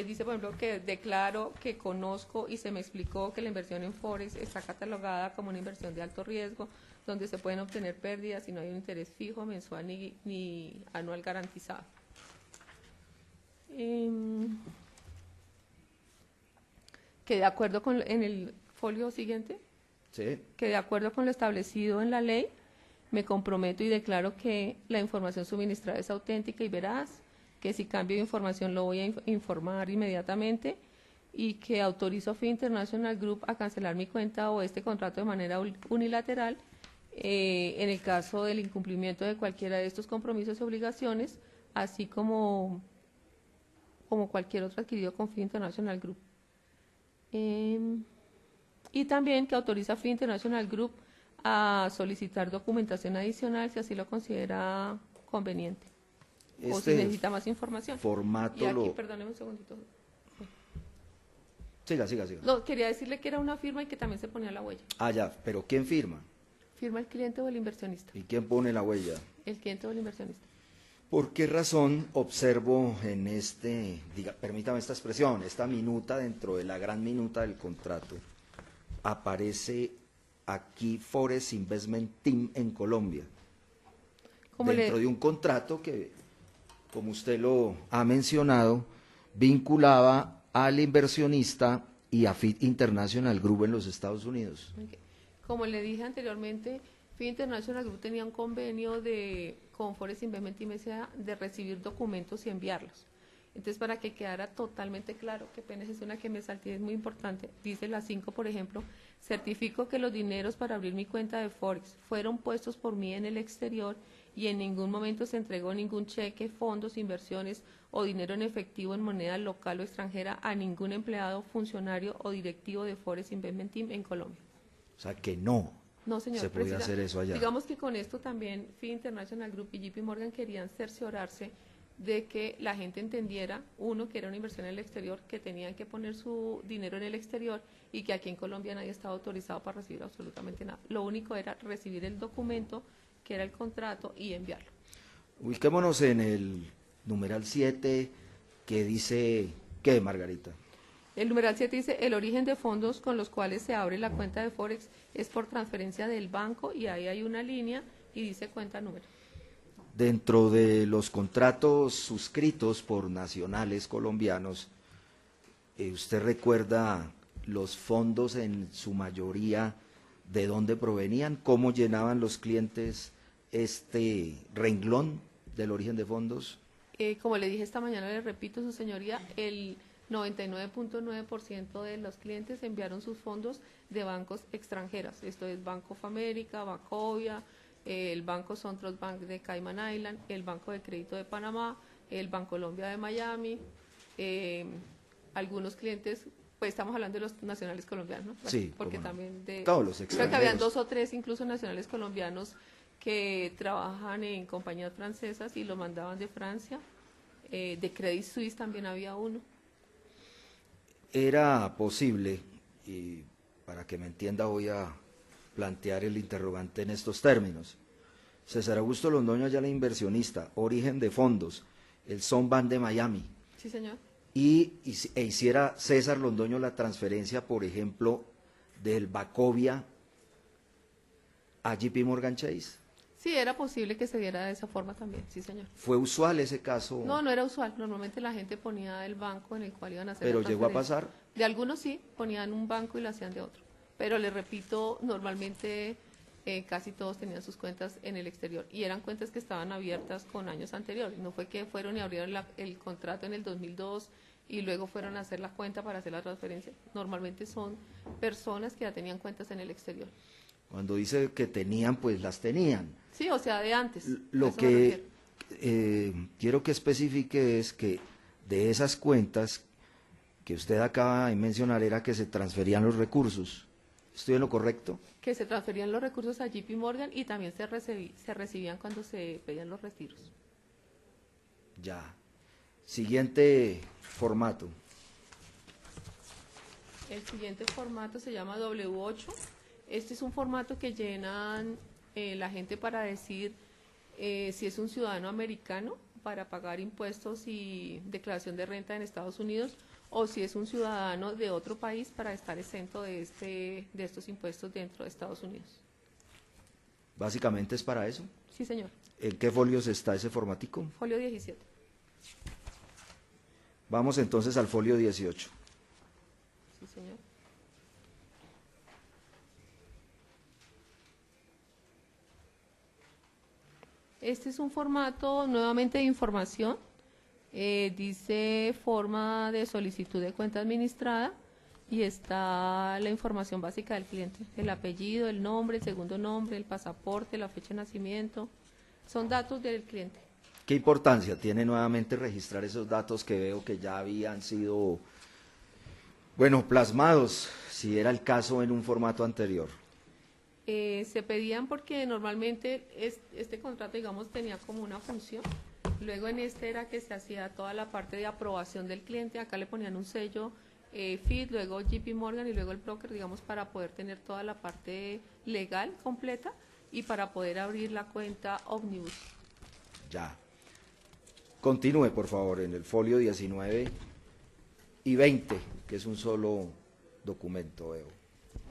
Dice, por ejemplo, que declaro que conozco y se me explicó que la inversión en Forex está catalogada como una inversión de alto riesgo, donde se pueden obtener pérdidas y no hay un interés fijo, mensual ni anual garantizado. Que de acuerdo con, en el folio siguiente, Sí. que de acuerdo con lo establecido en la ley, me comprometo y declaro que la información suministrada es auténtica y veraz, que si cambio de información lo voy a informar inmediatamente y que autorizo a FI International Group a cancelar mi cuenta o este contrato de manera unilateral en el caso del incumplimiento de cualquiera de estos compromisos y obligaciones, así como cualquier otro adquirido con FI International Group. Y también que autoriza a FI International Group a solicitar documentación adicional si así lo considera conveniente. O si necesita más información. Formato Y aquí, perdóneme un segundito. Siga. No, quería decirle que era una firma y que también se ponía la huella. Ah, ya, pero ¿quién firma? ¿Firma el cliente o el inversionista? ¿Y quién pone la huella? El cliente o el inversionista. ¿Por qué razón observo en permítame esta expresión, esta minuta dentro de la gran minuta del contrato, aparece aquí Forex Investment Team en Colombia? Dentro de un contrato que, como usted lo ha mencionado, vinculaba al inversionista y a FIT International Group en los Estados Unidos. Okay. Como le dije anteriormente, FI International Group tenía un convenio con Forex Investment Team S.A. de recibir documentos y enviarlos. Entonces, para que quedara totalmente claro, que pena es una que me salté, es muy importante, dice la 5, por ejemplo, certifico que los dineros para abrir mi cuenta de Forex fueron puestos por mí en el exterior y en ningún momento se entregó ningún cheque, fondos, inversiones o dinero en efectivo en moneda local o extranjera a ningún empleado, funcionario o directivo de Forex Investment Team en Colombia. O sea que no, No, señor, se podía hacer eso allá. Digamos que con esto también FI International Group y JP Morgan querían cerciorarse de que la gente entendiera, uno, que era una inversión en el exterior, que tenían que poner su dinero en el exterior y que aquí en Colombia nadie estaba autorizado para recibir absolutamente nada. Lo único era recibir el documento, que era el contrato, y enviarlo. Ubiquémonos en el numeral 7, que dice, ¿qué, Margarita? El numeral 7 dice, el origen de fondos con los cuales se abre la cuenta de Forex es por transferencia del banco, y ahí hay una línea y dice cuenta número. Dentro de los contratos suscritos por nacionales colombianos, ¿usted recuerda los fondos en su mayoría de dónde provenían? ¿Cómo llenaban los clientes este renglón del origen de fondos? Como le dije esta mañana, le repito, su señoría, 99.9% de los clientes enviaron sus fondos de bancos extranjeros. Esto es Banco of America, Bancovia, el Banco Central Bank de Cayman Island, el Banco de Crédito de Panamá, el Bancolombia de Miami, algunos clientes, pues estamos hablando de los nacionales colombianos, ¿no? Sí, porque cómo no. también de... Todos los Creo que habían extranjeros. 2 o 3 incluso nacionales colombianos que trabajan en compañías francesas y lo mandaban de Francia. De Credit Suisse también había uno. Era posible, y para que me entienda voy a plantear el interrogante en estos términos. César Augusto Londoño Ayala, inversionista, origen de fondos, el Sonban de Miami, Sí, señor. e hiciera César Londoño la transferencia, por ejemplo, del Bacovia a JP Morgan Chase. Sí, era posible que se diera de esa forma también, sí, señor. ¿Fue usual ese caso? No, no era usual. Normalmente la gente ponía el banco en el cual iban a hacer Pero la llegó a transferencia. pasar. De algunos sí, ponían un banco y lo hacían de otro. Pero les repito, normalmente casi todos tenían sus cuentas en el exterior. Y eran cuentas que estaban abiertas con años anteriores. No fue que fueron y abrieron el contrato en el 2002 y luego fueron a hacer la cuenta para hacer la transferencia. Normalmente son personas que ya tenían cuentas en el exterior. Cuando dice que tenían, pues las tenían. Sí, o sea, de antes. a Lo eso me refiero. que quiero que especifique es que de esas cuentas que usted acaba de mencionar era que se transferían los recursos. ¿Estoy en lo correcto? Que se transferían los recursos a JP Morgan y también se recibían cuando se pedían los retiros. Ya. Siguiente formato. El siguiente formato se llama W8. Este es un formato que llenan la gente para decir si es un ciudadano americano para pagar impuestos y declaración de renta en Estados Unidos o si es un ciudadano de otro país para estar exento de estos impuestos dentro de Estados Unidos. Básicamente es para eso. Sí, señor. ¿En qué folios está ese formatico? Folio 17. Vamos entonces al folio 18. Sí, señor. Este es un formato nuevamente de información. Dice forma de solicitud de cuenta administrada y está la información básica del cliente, el apellido, el nombre, el segundo nombre, el pasaporte, la fecha de nacimiento. Son datos del cliente. ¿Qué importancia tiene nuevamente registrar esos datos que veo que ya habían sido, bueno, plasmados, si era el caso en un formato anterior? Se pedían porque normalmente este contrato, digamos, tenía como una función. Luego en este era que se hacía toda la parte de aprobación del cliente. Acá le ponían un sello FIT, luego JP Morgan y luego el broker, digamos, para poder tener toda la parte legal completa y para poder abrir la cuenta Omnibus. Ya. Continúe, por favor, en el folio 19 y 20, que es un solo documento, veo.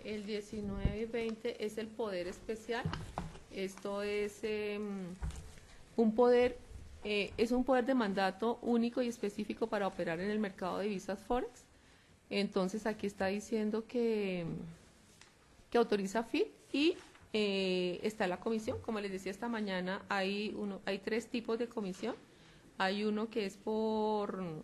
El 19 y 20 es el poder especial. Esto es un poder de mandato único y específico para operar en el mercado de divisas Forex. Entonces aquí está diciendo que autoriza FIT y está la comisión. Como les decía esta mañana, hay 3 tipos de comisión. Hay uno que es por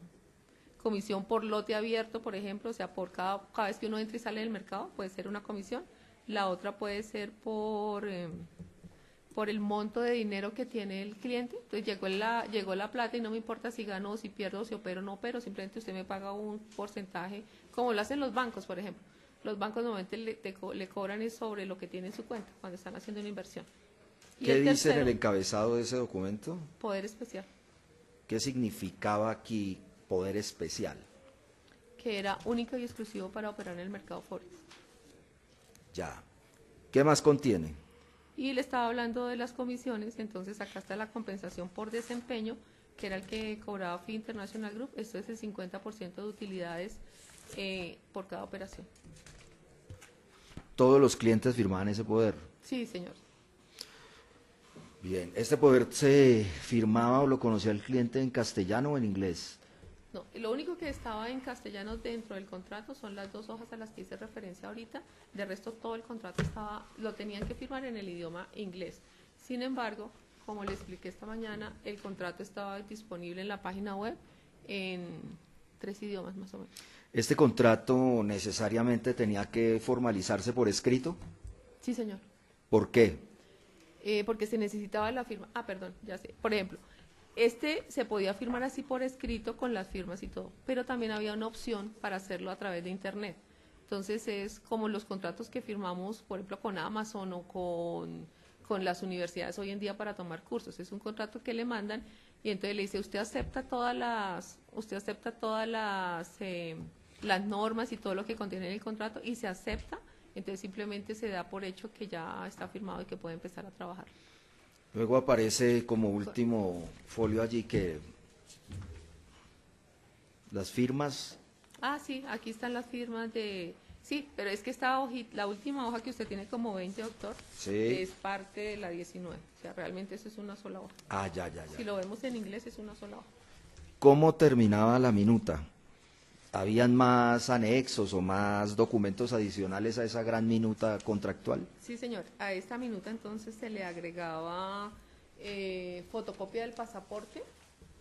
comisión por lote abierto, por ejemplo, o sea, por cada vez que uno entra y sale del mercado, puede ser una comisión. La otra puede ser por el monto de dinero que tiene el cliente. Entonces llegó la plata y no me importa si gano o si pierdo, o si opero o no opero, simplemente usted me paga un porcentaje, como lo hacen los bancos, por ejemplo. Los bancos normalmente le cobran es sobre lo que tiene en su cuenta cuando están haciendo una inversión. Y ¿Qué el dice en tercero, el encabezado de ese documento? poder especial, ¿Qué significaba aquí poder especial? que era único y exclusivo para operar en el mercado Forex. Ya. ¿Qué más contiene? Y le estaba hablando de las comisiones, entonces acá está la compensación por desempeño, que era el que cobraba FI International Group. Esto es el 50% de utilidades por cada operación. Todos los clientes firmaban ese poder. Sí, señor. Bien, ¿este poder se firmaba o lo conocía el cliente en castellano o en inglés? No, lo único que estaba en castellano dentro del contrato son las 2 hojas a las que hice referencia ahorita. De resto, todo el contrato lo tenían que firmar en el idioma inglés. Sin embargo, como le expliqué esta mañana, el contrato estaba disponible en la página web 3 idiomas más o menos. ¿Este contrato necesariamente tenía que formalizarse por escrito? Sí, señor. ¿Por qué? Porque se necesitaba la firma. Ah, perdón, ya sé. Por ejemplo, este se podía firmar así por escrito con las firmas y todo, pero también había una opción para hacerlo a través de Internet. Entonces es como los contratos que firmamos, por ejemplo, con Amazon o con las universidades hoy en día para tomar cursos. Es un contrato que le mandan y entonces le dice, usted acepta todas las normas y todo lo que contiene el contrato y se acepta, entonces simplemente se da por hecho que ya está firmado y que puede empezar a trabajar. Luego aparece como último folio allí que las firmas. Ah, sí, aquí están las firmas de... Sí, pero es que esta hojita, la última hoja que usted tiene como 20, doctor, Sí. es parte de la 19. O sea, realmente eso es una sola hoja. Ah, ya. Si lo vemos en inglés es una sola hoja. ¿Cómo terminaba la minuta? ¿Habían más anexos o más documentos adicionales a esa gran minuta contractual? Sí, señor. A esta minuta entonces se le agregaba fotocopia del pasaporte,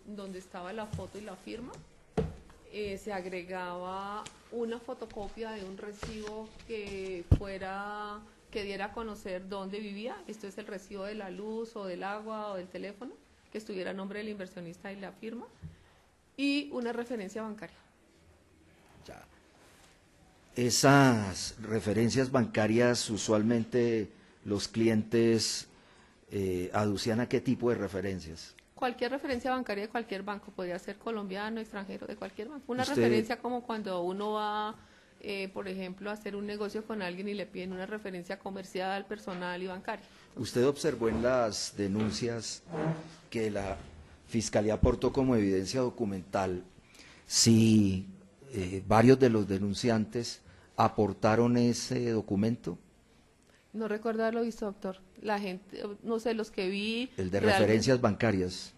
donde estaba la foto y la firma. Se agregaba una fotocopia de un recibo que diera a conocer dónde vivía. Esto es el recibo de la luz o del agua o del teléfono, que estuviera a nombre del inversionista y la firma. Y una referencia bancaria. Ya. Esas referencias bancarias usualmente los clientes aducían a qué tipo de referencias. Cualquier referencia bancaria de cualquier banco, podría ser colombiano, extranjero, de cualquier banco. Una Usted- referencia como cuando uno va, por ejemplo, a hacer un negocio con alguien y le piden una referencia comercial, personal y bancaria. ¿Usted observó en las denuncias que la Fiscalía aportó como evidencia documental si varios de los denunciantes aportaron ese documento, No recuerdo haberlo visto, doctor. La gente, no sé, los que vi... el de realmente, referencias bancarias?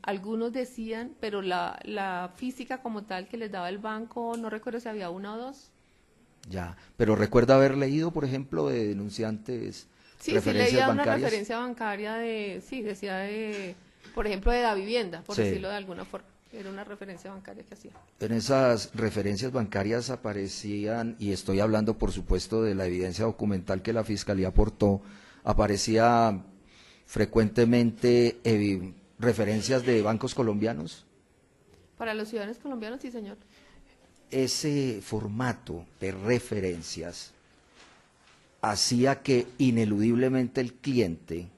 algunos decían, pero la física como tal que les daba el banco, no recuerdo si había una o dos. Ya, pero recuerda haber leído, por ejemplo, de denunciantes Sí, referencias leía una bancarias. referencia bancaria decía por ejemplo, de la vivienda, por Sí. decirlo de alguna forma. Era una referencia bancaria que hacía. En esas referencias bancarias aparecían, y estoy hablando por supuesto de la evidencia documental que la Fiscalía aportó, aparecía frecuentemente referencias de bancos colombianos. Para los ciudadanos colombianos, sí, señor. Ese formato de referencias hacía que ineludiblemente el cliente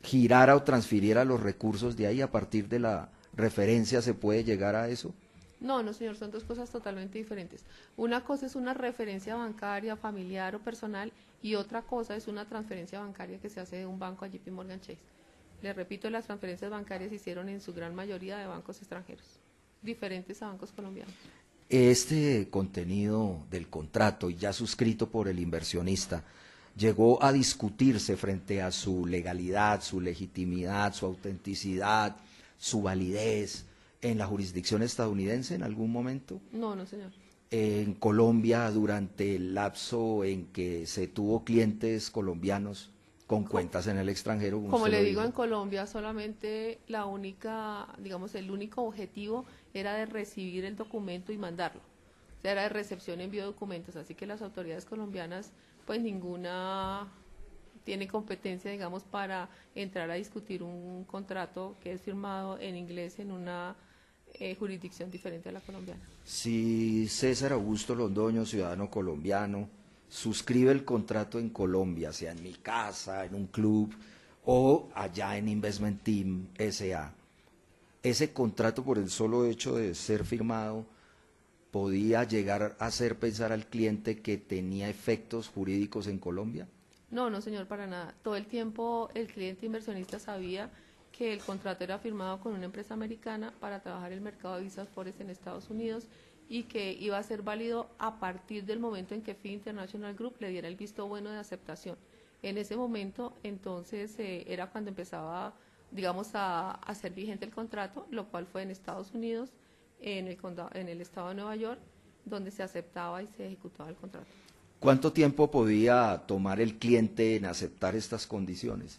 girara o transfiriera los recursos de ahí. A partir de la referencia se puede llegar a eso. No, no, señor, son dos cosas totalmente diferentes. Una cosa es una referencia bancaria, familiar o personal, y otra cosa es una transferencia bancaria que se hace de un banco a JP Morgan Chase. Les repito, las transferencias bancarias se hicieron en su gran mayoría de bancos extranjeros, diferentes a bancos colombianos. Este contenido del contrato, ya suscrito por el inversionista, llegó a discutirse frente a su legalidad, su legitimidad, su autenticidad, su validez en la jurisdicción estadounidense en algún momento. No, no, señor. En Colombia, durante el lapso en que se tuvo clientes colombianos con cuentas en el extranjero. Como usted le lo digo, dijo. en Colombia solamente el único objetivo era de recibir el documento y mandarlo. O sea, era de recepción y envío de documentos. Así que las autoridades colombianas, pues ninguna tiene competencia, digamos, para entrar a discutir un contrato que es firmado en inglés en una jurisdicción diferente a la colombiana. Si César Augusto Londoño, ciudadano colombiano, suscribe el contrato en Colombia, sea en mi casa, en un club o allá en Investment Team S.A., ese contrato, por el solo hecho de ser firmado, podía llegar a hacer pensar al cliente que tenía efectos jurídicos en Colombia. No, no, señor, para nada. Todo el tiempo el cliente inversionista sabía que el contrato era firmado con una empresa americana para trabajar el mercado de visas forex en Estados Unidos y que iba a ser válido a partir del momento en que FII International Group le diera el visto bueno de aceptación. En ese momento, entonces, era cuando empezaba, digamos, a ser vigente el contrato, lo cual fue en Estados Unidos, en el estado de Nueva York, donde se aceptaba y se ejecutaba el contrato. ¿Cuánto tiempo podía tomar el cliente en aceptar estas condiciones?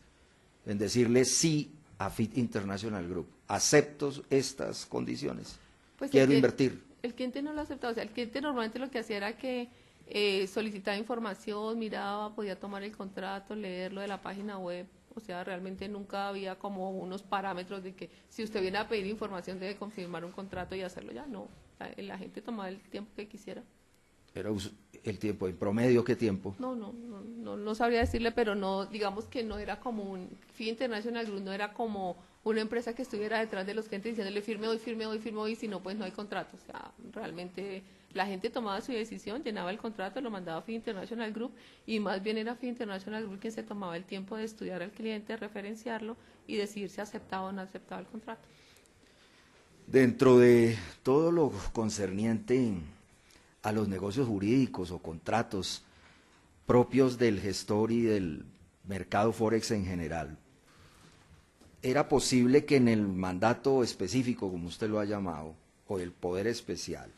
En decirle sí a FIT International Group, acepto estas condiciones, Pues quiero invertir. El cliente no lo aceptaba, o sea, el cliente normalmente lo que hacía era que solicitaba información, miraba, podía tomar el contrato, leerlo de la página web, o sea, realmente nunca había como unos parámetros de que si usted viene a pedir información debe confirmar un contrato y hacerlo ya, no, la gente tomaba el tiempo que quisiera. Era el tiempo, en promedio, ¿qué tiempo? No sabría decirle, pero no, digamos que no era como un FIA International Group, no era como una empresa que estuviera detrás de los clientes diciéndole firme hoy, firme hoy, firme hoy, si no, pues no hay contrato. O sea, realmente la gente tomaba su decisión, llenaba el contrato, lo mandaba a FIA International Group y más bien era FIA International Group quien se tomaba el tiempo de estudiar al cliente, referenciarlo y decidir si aceptaba o no aceptaba el contrato. Dentro de todo lo concerniente a los negocios jurídicos o contratos propios del gestor y del mercado Forex en general, ¿era posible que en el mandato específico, como usted lo ha llamado, o el poder especial,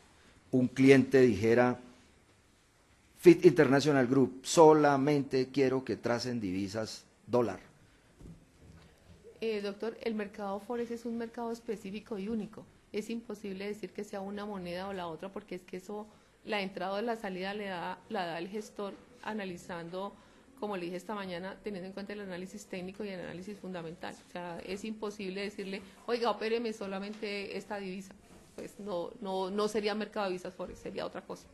un cliente dijera, FIT International Group, solamente quiero que tracen divisas dólar? Doctor, el mercado Forex es un mercado específico y único. Es imposible decir que sea una moneda o la otra porque es que eso, la entrada o la salida la da el gestor analizando, como le dije esta mañana, teniendo en cuenta el análisis técnico y el análisis fundamental. O sea, es imposible decirle, oiga, opéreme solamente esta divisa. Pues no sería mercado de divisas Forex, sería otra cosa.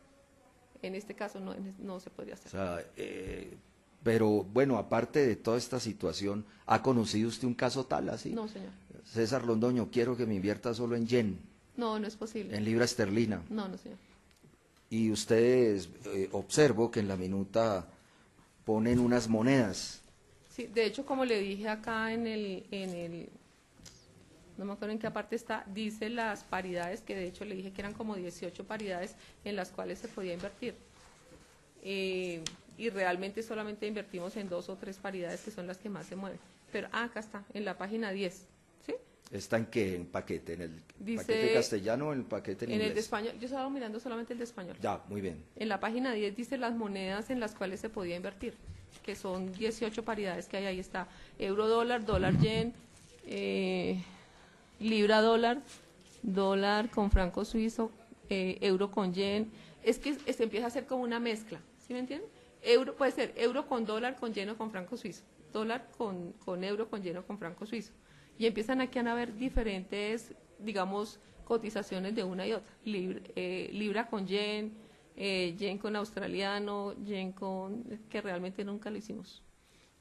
En este caso no se podría hacer. O sea, pero bueno, aparte de toda esta situación, ¿ha conocido usted un caso tal así? No, señor. César Londoño, quiero que me invierta solo en yen, No es posible. en libra esterlina. No, señor. Y ustedes, observo que en la minuta ponen unas monedas. Sí, de hecho, como le dije acá en el no me acuerdo en qué parte está, dice las paridades, que de hecho le dije que eran como 18 paridades en las cuales se podía invertir. Y realmente solamente invertimos en 2 o 3 paridades que son las que más se mueven. Pero acá está, en la página 10, ¿sí? ¿Está en qué? ¿En paquete? ¿En el Dice, paquete castellano o en el paquete en en inglés? el de español, yo estaba mirando solamente el de español. Ya, muy bien. En la página 10 dice las monedas en las cuales se podía invertir, que son 18 paridades que hay, ahí está, euro dólar, dólar yen, libra dólar, dólar con franco suizo, euro con yen, es que se empieza a hacer como una mezcla, ¿sí me entienden? Euro, puede ser euro con dólar, con yen o con franco suizo, dólar con euro, con yen o con franco suizo, y empiezan aquí a haber diferentes, digamos, cotizaciones de una y otra, libra con yen, yen con australiano, yen con, que realmente nunca lo hicimos.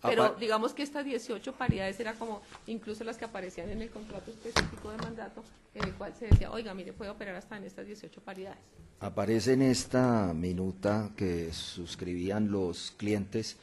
Pero digamos que estas 18 paridades era como incluso las que aparecían en el contrato específico de mandato, en el cual se decía, oiga, mire, puede operar hasta en estas 18 paridades. Aparece en esta minuta que suscribían los clientes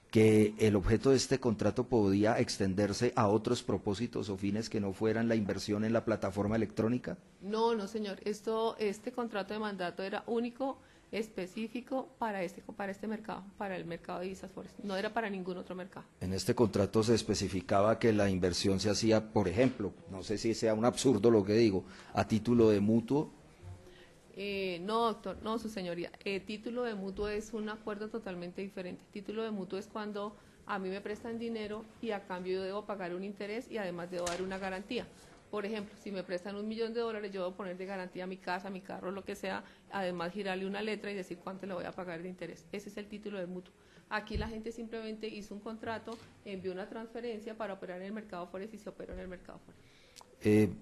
que el objeto de este contrato podía extenderse a otros propósitos o fines que no fueran la inversión en la plataforma electrónica. No, señor, este contrato de mandato era único, específico para este mercado, para el mercado de divisas Forex, no era para ningún otro mercado. En este contrato se especificaba que la inversión se hacía, por ejemplo, no sé si sea un absurdo lo que digo, a título de mutuo. No, doctor, no, su señoría. Título de mutuo es un acuerdo totalmente diferente. Título de mutuo es cuando a mí me prestan dinero y a cambio yo debo pagar un interés y además debo dar una garantía. Por ejemplo, si me prestan $1.000.000, yo debo poner de garantía mi casa, mi carro, lo que sea, además girarle una letra y decir cuánto le voy a pagar de interés. Ese es el título de mutuo. Aquí la gente simplemente hizo un contrato, envió una transferencia para operar en el mercado Forex y se operó en el mercado Forex.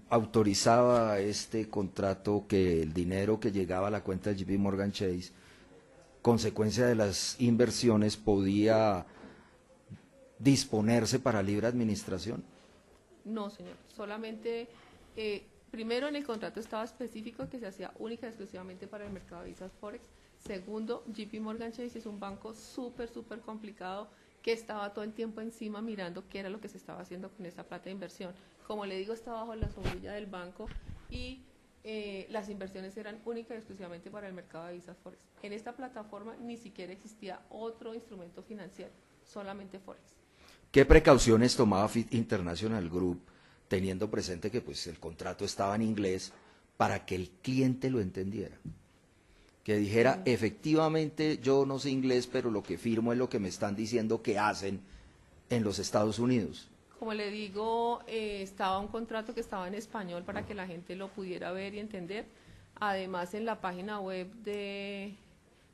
Autorizaba este contrato que el dinero que llegaba a la cuenta de JP Morgan Chase, consecuencia de las inversiones, podía disponerse para libre administración. No, señor, solamente, primero en el contrato estaba específico que se hacía única y exclusivamente para el mercado de divisas Forex. Segundo, JP Morgan Chase es un banco súper complicado que estaba todo el tiempo encima mirando qué era lo que se estaba haciendo con esa plata de inversión. Como le digo, está bajo la sombrilla del banco y las inversiones eran únicas y exclusivamente para el mercado de divisas Forex. En esta plataforma ni siquiera existía otro instrumento financiero, solamente Forex. ¿Qué precauciones tomaba FIT International Group, teniendo presente que pues el contrato estaba en inglés, para que el cliente lo entendiera? Que dijera, efectivamente yo no sé inglés, pero lo que firmo es lo que me están diciendo que hacen en los Estados Unidos. Como le digo, estaba un contrato que estaba en español para que la gente lo pudiera ver y entender. Además, en la página web de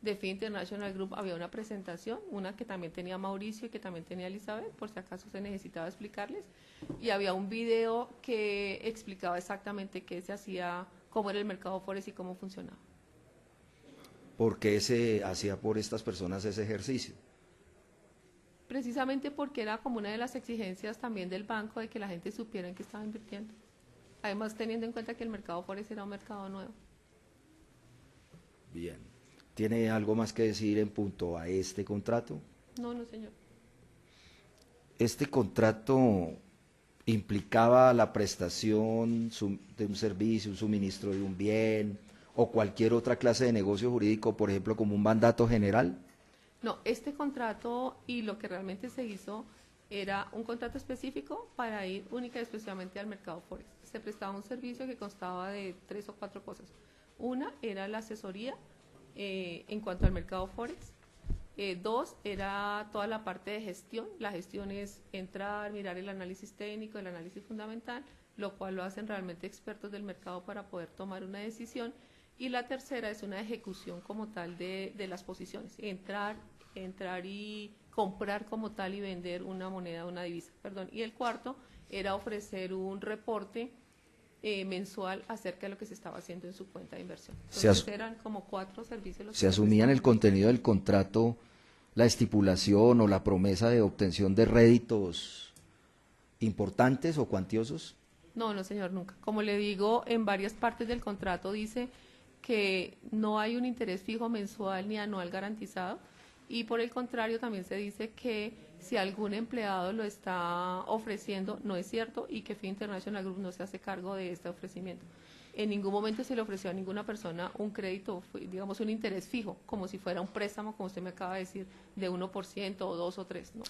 FI International Group había una presentación, una que también tenía Mauricio y que también tenía Elizabeth, por si acaso se necesitaba explicarles. Y había un video que explicaba exactamente qué se hacía, cómo era el mercado forex y cómo funcionaba. ¿Por qué se hacía por estas personas ese ejercicio? Precisamente porque era como una de las exigencias también del banco de que la gente supiera en qué estaba invirtiendo. Además, teniendo en cuenta que el mercado forex era un mercado nuevo. Bien. ¿Tiene algo más que decir en punto a este contrato? No, no, señor. Este contrato implicaba la prestación de un servicio, un suministro de un bien o cualquier otra clase de negocio jurídico, por ejemplo, como un mandato general. No, este contrato y lo que realmente se hizo era un contrato específico para ir única y exclusivamente al mercado forex. Se prestaba un servicio que constaba de 3 o 4 cosas. Una era la asesoría en cuanto al mercado forex. 2 era toda la parte de gestión. La gestión es entrar, mirar el análisis técnico, el análisis fundamental, lo cual lo hacen realmente expertos del mercado para poder tomar una decisión. Y la tercera es una ejecución como tal de las posiciones, entrar y comprar como tal y vender una moneda, una divisa, perdón. Y el cuarto era ofrecer un reporte mensual acerca de lo que se estaba haciendo en su cuenta de inversión. Entonces eran como 4 servicios los ¿Se que asumía en el prestaban. contenido del contrato la estipulación o la promesa de obtención de réditos importantes o cuantiosos? No, no, señor, nunca. Como le digo, en varias partes del contrato dice que no hay un interés fijo mensual ni anual garantizado, y por el contrario también se dice que si algún empleado lo está ofreciendo no es cierto y que FI International Group no se hace cargo de este ofrecimiento. En ningún momento se le ofreció a ninguna persona un crédito, digamos un interés fijo, como si fuera un préstamo, como usted me acaba de decir, de 1% o 2 o 3, no.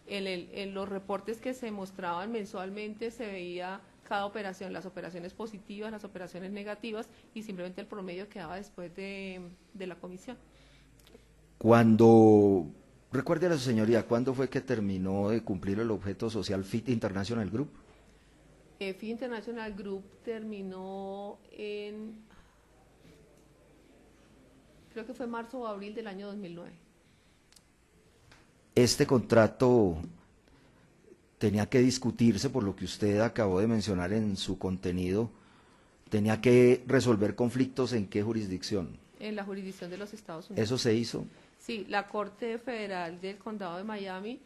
En los reportes que se mostraban mensualmente se veía cada operación, las operaciones positivas, las operaciones negativas y simplemente el promedio quedaba después de la comisión. Recuerde a su señoría, ¿cuándo fue que terminó de cumplir el objeto social FIT International Group? FI International Group terminó creo que fue marzo o abril del año 2009. Este contrato tenía que discutirse, por lo que usted acabó de mencionar en su contenido, tenía que resolver conflictos en qué jurisdicción. En la jurisdicción de los Estados Unidos. ¿Eso se hizo? Sí, la Corte Federal del Condado de Miami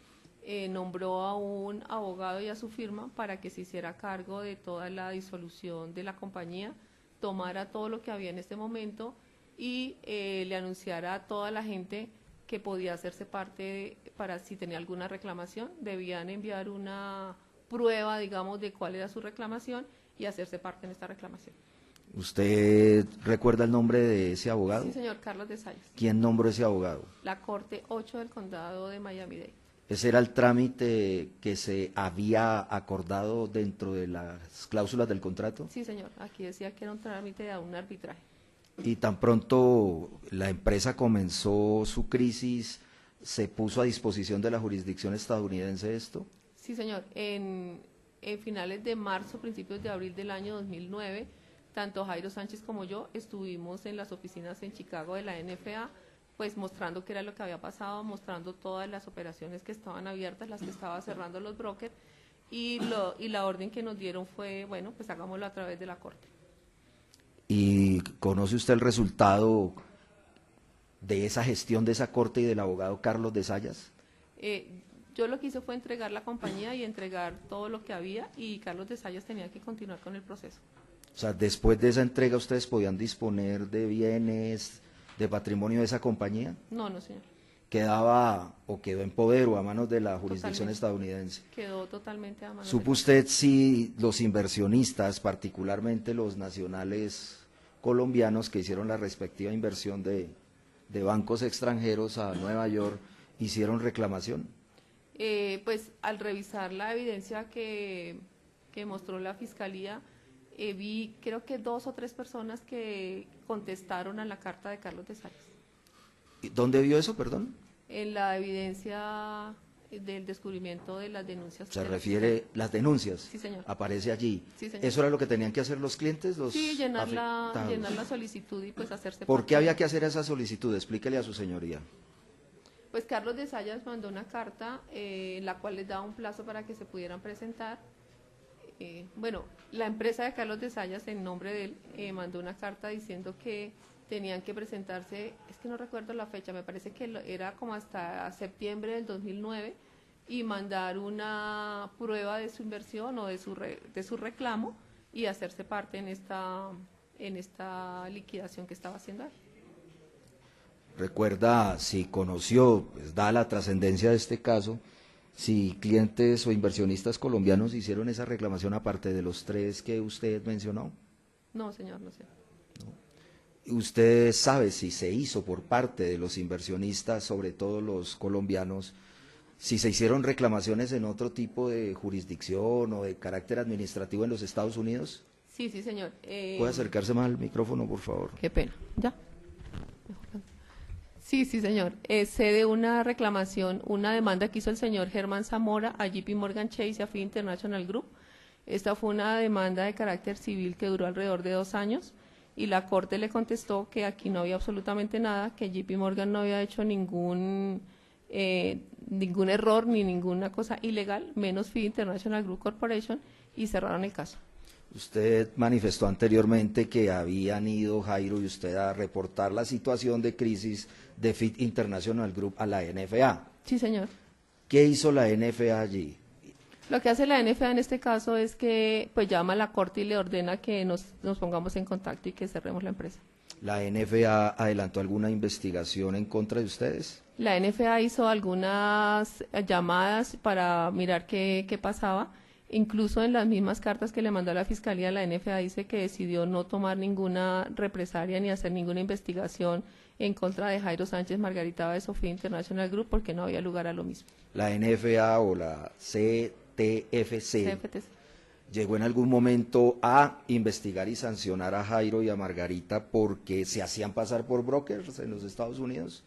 nombró a un abogado y a su firma para que se hiciera cargo de toda la disolución de la compañía, tomara todo lo que había en este momento y le anunciara a toda la gente que podía hacerse parte para si tenía alguna reclamación, debían enviar una prueba, digamos, de cuál era su reclamación y hacerse parte en esta reclamación. ¿Usted recuerda el nombre de ese abogado? Sí, señor, Carlos de Zayas. ¿Quién nombró ese abogado? La Corte 8 del Condado de Miami-Dade. ¿Ese era el trámite que se había acordado dentro de las cláusulas del contrato? Sí, señor, aquí decía que era un trámite de un arbitraje. Y tan pronto la empresa comenzó su crisis, ¿se puso a disposición de la jurisdicción estadounidense esto? Sí, señor, en finales de marzo, principios de abril del año 2009, tanto Jairo Sánchez como yo estuvimos en las oficinas en Chicago de la NFA, pues mostrando qué era lo que había pasado, mostrando todas las operaciones que estaban abiertas, las que estaba cerrando los brokers, y la orden que nos dieron fue, bueno, pues hagámoslo a través de la Corte. ¿Y conoce usted el resultado de esa gestión de esa corte y del abogado Carlos de Zayas? Yo lo que hice fue entregar la compañía y entregar todo lo que había, y Carlos de Zayas tenía que continuar con el proceso. O sea, después de esa entrega, ¿ustedes podían disponer de bienes, de patrimonio de esa compañía? No, no, señor. ¿Quedaba o quedó en poder o a manos de la jurisdicción Totalmente. estadounidense? Quedó totalmente a mano. ¿Supo usted si los inversionistas, particularmente los nacionales colombianos que hicieron la respectiva inversión de bancos extranjeros a Nueva York, hicieron reclamación? Pues al revisar la evidencia que mostró la Fiscalía, vi creo que 2 o 3 personas que contestaron a la carta de Carlos de Zayas. ¿Dónde vio eso, perdón? En la evidencia del descubrimiento de las denuncias. Se de refiere las denuncias. Sí, señor. Aparece allí. Sí, señor. ¿Eso era lo que tenían que hacer los clientes? Sí, llenar la afectados? solicitud y pues hacerse ¿Por parte qué había de- que hacer esa solicitud? Explíquele a su señoría. Pues Carlos de Sayas mandó una carta, la cual les daba un plazo para que se pudieran presentar. Bueno, la empresa de Carlos de Sayas, en nombre de él, mandó una carta diciendo que tenían que presentarse, es que no recuerdo la fecha, me parece que era como hasta septiembre del 2009, y mandar una prueba de su inversión o de su reclamo y hacerse parte en esta liquidación que estaba haciendo él. Recuerda si conoció, pues, dada la trascendencia de este caso, si clientes o inversionistas colombianos hicieron esa reclamación aparte de los 3 que usted mencionó. No, señor, no sé. ¿Usted sabe si se hizo por parte de los inversionistas, sobre todo los colombianos, si se hicieron reclamaciones en otro tipo de jurisdicción o de carácter administrativo en los Estados Unidos? Sí, sí, señor. ¿Puede acercarse más al micrófono, por favor? Qué pena, ¿ya? Sí, sí, señor. Sé de una reclamación, una demanda que hizo el señor Germán Zamora a JP Morgan Chase y a Fin International Group. Esta fue una demanda de carácter civil que duró alrededor de 2 años y la Corte le contestó que aquí no había absolutamente nada, que JP Morgan no había hecho ningún error ni ninguna cosa ilegal, menos Fin International Group Corporation, y cerraron el caso. Usted manifestó anteriormente que habían ido Jairo y usted a reportar la situación de crisis de Fit International Group a la NFA. Sí, señor. ¿Qué hizo la NFA allí? Lo que hace la NFA en este caso es que pues llama a la Corte y le ordena que nos pongamos en contacto y que cerremos la empresa. ¿La NFA adelantó alguna investigación en contra de ustedes? La NFA hizo algunas llamadas para mirar qué pasaba. Incluso en las mismas cartas que le mandó a la Fiscalía, la NFA dice que decidió no tomar ninguna represalia ni hacer ninguna investigación en contra de Jairo Sánchez Margarita de Sofía International Group porque no había lugar a lo mismo. La NFA o la CTFC CFTC. llegó en algún momento a investigar y sancionar a Jairo y a Margarita porque se hacían pasar por brokers en los Estados Unidos.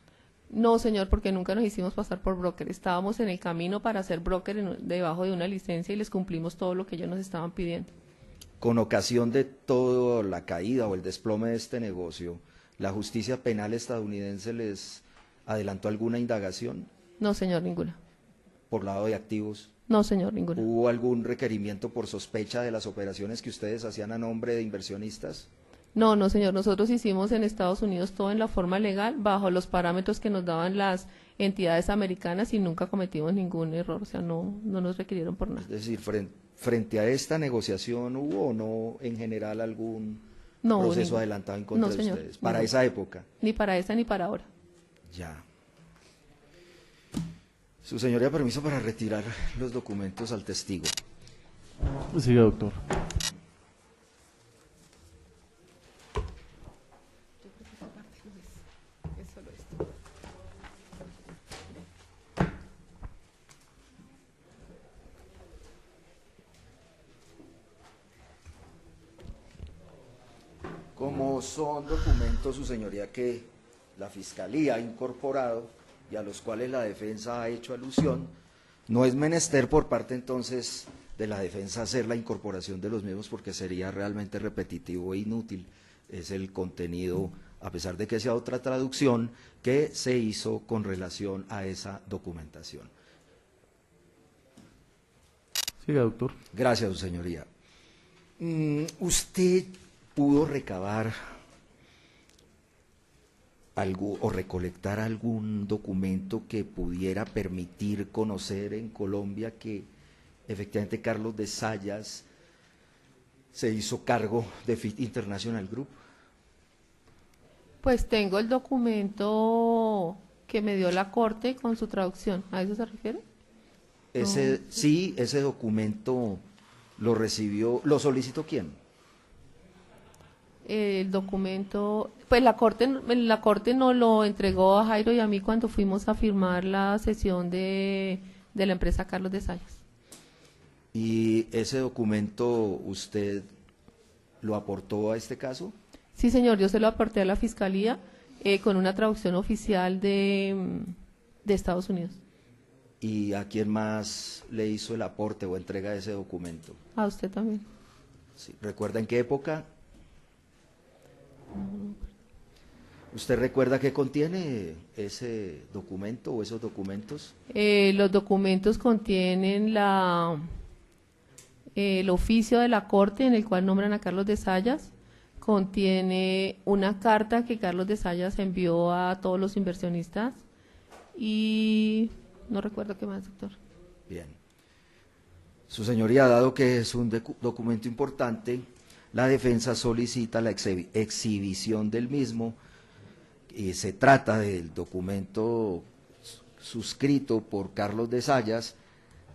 No, señor, porque nunca nos hicimos pasar por broker. Estábamos en el camino para ser broker debajo de una licencia y les cumplimos todo lo que ellos nos estaban pidiendo. Con ocasión de toda la caída o el desplome de este negocio, ¿la justicia penal estadounidense les adelantó alguna indagación No, señor, ninguna. por lado de activos? No, señor, ninguna. ¿Hubo algún requerimiento por sospecha de las operaciones que ustedes hacían a nombre de inversionistas? No, no, señor. Nosotros hicimos en Estados Unidos todo en la forma legal, bajo los parámetros que nos daban las entidades americanas y nunca cometimos ningún error. O sea, no nos requirieron por nada. Es decir, frente a esta negociación, ¿hubo o no en general algún No hubo proceso ningún. adelantado en contra No, de señor, ustedes? Para ningún. esa época. Ni para esa ni para ahora. Ya. Su señoría, permiso para retirar los documentos al testigo. Siga, doctor. Como son documentos, su señoría, que la Fiscalía ha incorporado y a los cuales la defensa ha hecho alusión, no es menester por parte entonces de la defensa hacer la incorporación de los mismos porque sería realmente repetitivo e inútil. Es el contenido, a pesar de que sea otra traducción, que se hizo con relación a esa documentación. Siga, doctor. Gracias, su señoría. ¿Usted pudo recabar algo o recolectar algún documento que pudiera permitir conocer en Colombia que efectivamente Carlos de Sayas se hizo cargo de Fit International Group? Pues tengo el documento que me dio la Corte con su traducción. ¿A eso se refiere? Sí, ese documento lo recibió, ¿lo solicitó quién? El documento, pues la corte nos lo entregó a Jairo y a mí cuando fuimos a firmar la sesión de la empresa Carlos de Sayas. ¿Y ese documento usted lo aportó a este caso? Sí, señor, yo se lo aporté a la Fiscalía con una traducción oficial de Estados Unidos. ¿Y a quién más le hizo el aporte o entrega de ese documento? A usted también. Sí. ¿Recuerda en qué época? ¿Usted recuerda qué contiene ese documento o esos documentos? Los documentos contienen el oficio de la Corte en el cual nombran a Carlos de Zayas, contiene una carta que Carlos de Zayas envió a todos los inversionistas y no recuerdo qué más, doctor. Bien. Su señoría, dado que es un documento importante, la defensa solicita la exhibición del mismo y se trata del documento suscrito por Carlos de Zayas,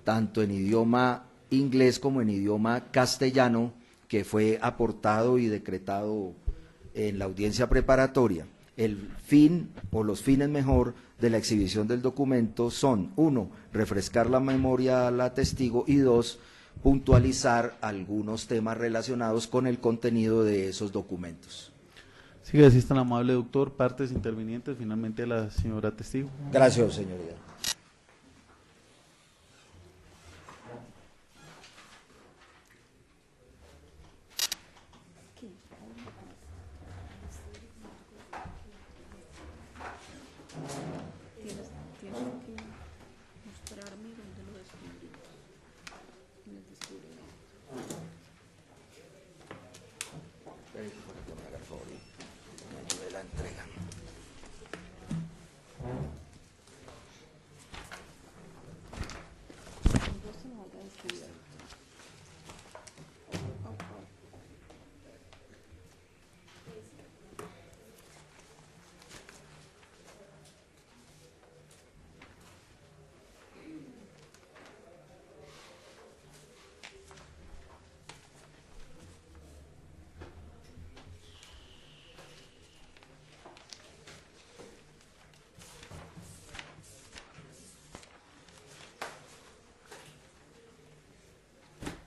tanto en idioma inglés como en idioma castellano, que fue aportado y decretado en la audiencia preparatoria. El fin, o los fines mejor, de la exhibición del documento son: 1, refrescar la memoria a la testigo, y 2, puntualizar algunos temas relacionados con el contenido de esos documentos. Sigue así tan amable, doctor. Partes intervinientes, finalmente la señora testigo. Gracias, señoría.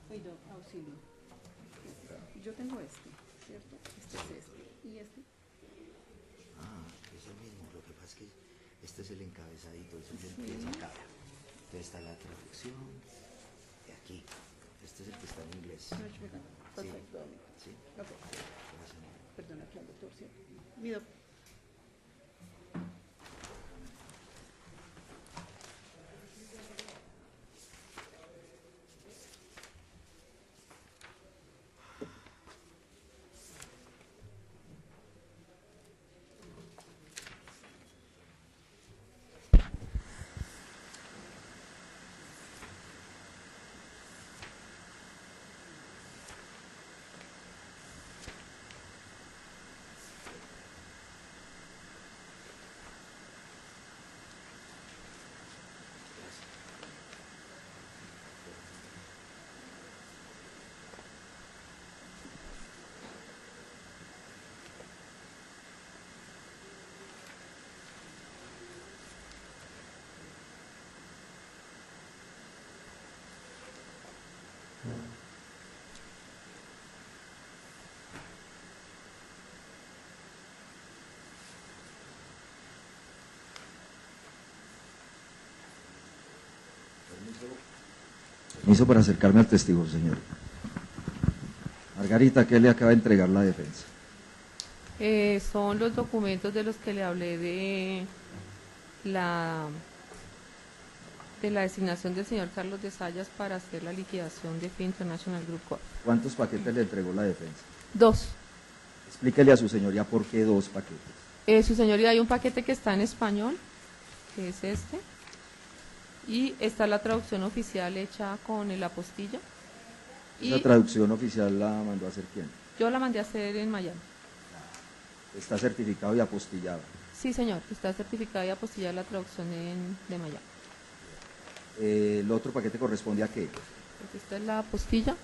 Oído, auxilio. Yo tengo este, ¿cierto? Este es este. ¿Y este? Ah, es el mismo. Lo que pasa es que este es el encabezadito, eso es el que es acá. Entonces está la traducción de aquí. Este es el que está en inglés. Perfecto. Sí. Ok. Perdona aquí al doctor, ¿cierto? Mi doctor. Permiso para acercarme al testigo, señor. Margarita, ¿qué le acaba de entregar la defensa? Son los documentos de los que le hablé la de la designación del señor Carlos de Zayas para hacer la liquidación de FI International Group Corp. ¿Cuántos paquetes le entregó la defensa? 2. Explíquele a su señoría por qué 2 paquetes. Su señoría, hay un paquete que está en español, que es este, y está la traducción oficial hecha con el apostilla. ¿Esa Y traducción oficial la mandó a hacer quién? yo la mandé a hacer en Miami. Está certificado y apostillado. Sí, señor, está certificada y apostillada la traducción de Miami. ¿El otro paquete corresponde a qué? Pues esta es la apostilla.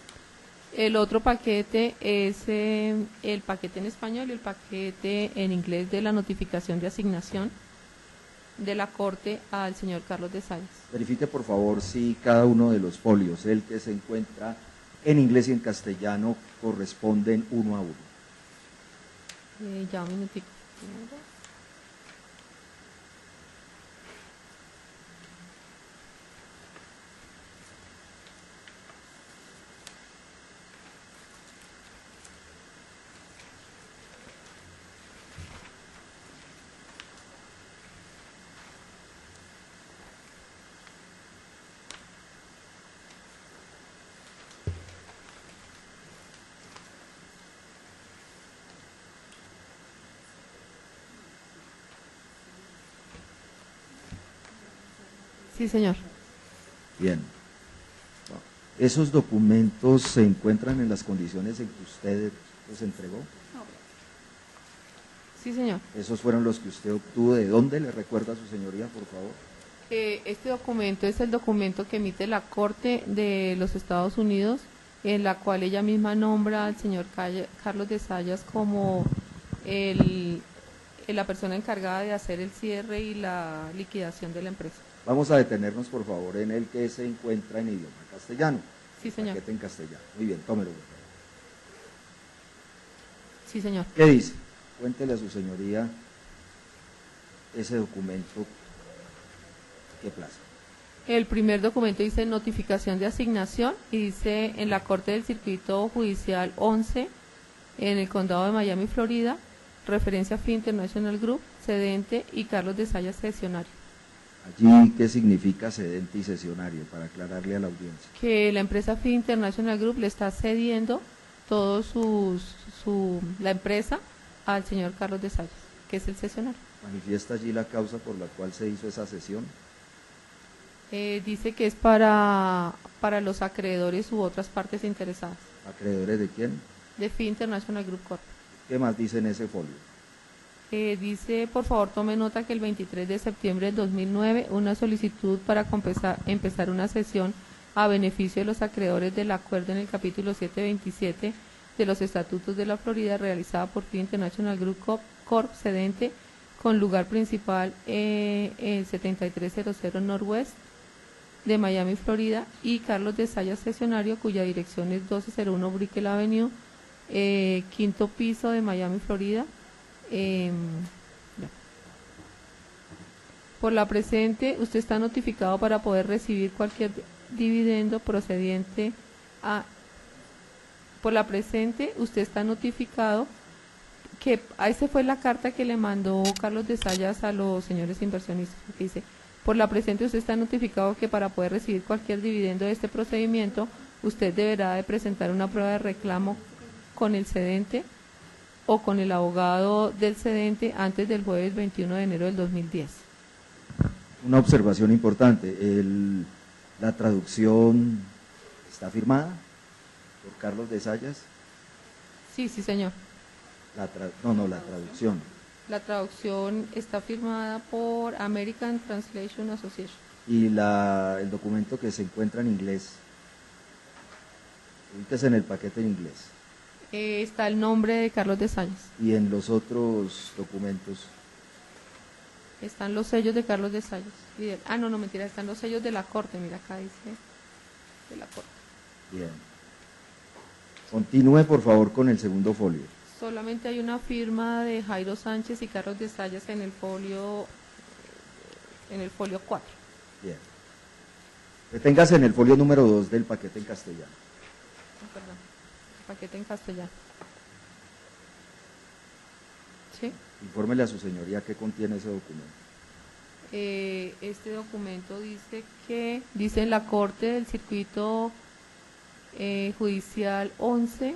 El otro paquete es el paquete en español y el paquete en inglés de la notificación de asignación de la Corte al señor Carlos de Zayas. Verifique, por favor, si cada uno de los folios, el que se encuentra en inglés y en castellano, corresponden uno a uno. Ya un minutico. Sí, señor. Bien. ¿Esos documentos se encuentran en las condiciones en que usted los entregó? Sí, señor. ¿Esos fueron los que usted obtuvo? ¿De dónde le recuerda a su señoría, por favor? Este documento es el documento que emite la Corte de los Estados Unidos, en la cual ella misma nombra al señor Carlos de Zayas como la persona encargada de hacer el cierre y la liquidación de la empresa. Vamos a detenernos, por favor, en el que se encuentra en idioma castellano. Sí, señor. Paquete en castellano. Muy bien, tómelo. Sí, señor. ¿Qué dice? Cuéntele a su señoría ese documento que plaza. El primer documento dice notificación de asignación y dice en la Corte del Circuito Judicial 11 en el Condado de Miami, Florida, referencia FI International Group, cedente y Carlos de Zayas, cesionario. Allí, ¿qué significa cedente y cesionario? Para aclararle a la audiencia. Que la empresa FI International Group le está cediendo todo la empresa al señor Carlos de Zayas, que es el cesionario. ¿Manifiesta allí la causa por la cual se hizo esa cesión? Dice que es para los acreedores u otras partes interesadas. ¿Acreedores de quién? De FI International Group Corp. ¿Qué más dice en ese folio? Dice, por favor, tome nota que el 23 de septiembre del 2009, una solicitud para empezar una sesión a beneficio de los acreedores del acuerdo en el capítulo 727 de los Estatutos de la Florida, realizada por FI International Group Corp, cedente, con lugar principal en 7300 Northwest de Miami, Florida, y Carlos de Zayas, cesionario, cuya dirección es 1201 Brickell Avenue, quinto piso de Miami, Florida. Por la presente, usted está notificado para poder recibir cualquier dividendo procediente a... Por la presente, usted está notificado que esa fue la carta que le mandó Carlos de Zayas a los señores inversionistas, que dice: por la presente usted está notificado que para poder recibir cualquier dividendo de este procedimiento, usted deberá de presentar una prueba de reclamo con el cedente o con el abogado del cedente antes del jueves 21 de enero del 2010. Una observación importante, la traducción está firmada por Carlos de Zayas. Sí, sí, señor. La traducción. La traducción está firmada por American Translation Association. Y el documento que se encuentra en inglés, ubíquese en el paquete en inglés. Está el nombre de Carlos de Zayas. Y en los otros documentos, Están los sellos de Carlos de Zayas. No, mentira, están los sellos de la Corte. Mira, acá dice de la Corte. bien. Continúe, por favor, con el segundo folio. Solamente hay una firma de Jairo Sánchez y Carlos de Zayas en el folio 4. Bien. Deténgase en el folio número 2 del paquete en castellano. Perdón, paquete en castellano. ¿Sí? Infórmele a su señoría qué contiene ese documento. Este documento dice en la Corte del Circuito Judicial 11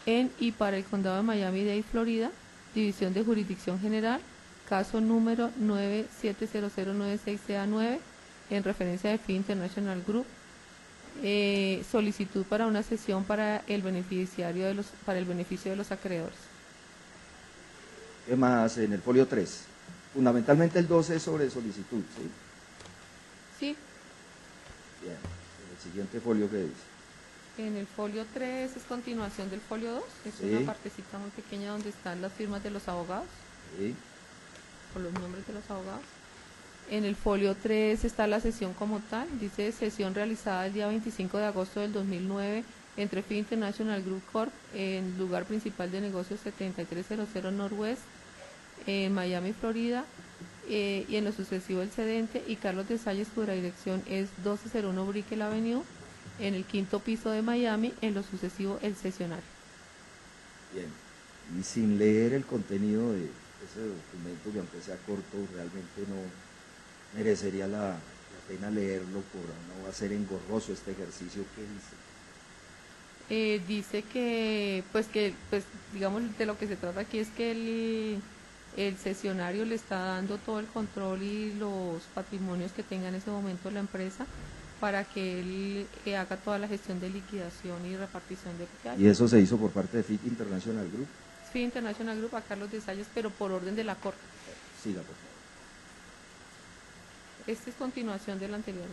en y para el Condado de Miami-Dade, Florida, División de Jurisdicción General, caso número 970096CA9, en referencia de FI International Group, solicitud para una sesión para el beneficio de los acreedores. ¿Qué más en el folio 3? Fundamentalmente el 12 es sobre solicitud, ¿sí? Sí, Bien. En el siguiente folio, ¿qué dice? en el folio 3 es continuación del folio 2, es Sí. una partecita muy pequeña donde están las firmas de los abogados, ¿Sí? o los nombres de los abogados. En el folio 3 está la sesión como tal, dice sesión realizada el día 25 de agosto del 2009 entre FI International Group Corp en lugar principal de negocios 7300 Northwest en Miami, Florida, y en lo sucesivo el cedente y Carlos de Zayas, cuya dirección es 1201 Brickell Avenue en el quinto piso de Miami, en lo sucesivo el cesionario. Bien. Y sin leer el contenido de ese documento, que aunque sea corto, realmente no merecería la pena leerlo por no hacer engorroso este ejercicio. ¿Qué dice? Dice que digamos, de lo que se trata aquí es que el cesionario le está dando todo el control y los patrimonios que tenga en ese momento la empresa para que él haga toda la gestión de liquidación y repartición de Y capital. eso se hizo por parte de FIT International Group. FIT International Group a Carlos de Salles, pero por orden de la Corte. Siga, por favor. Esta es continuación del anterior.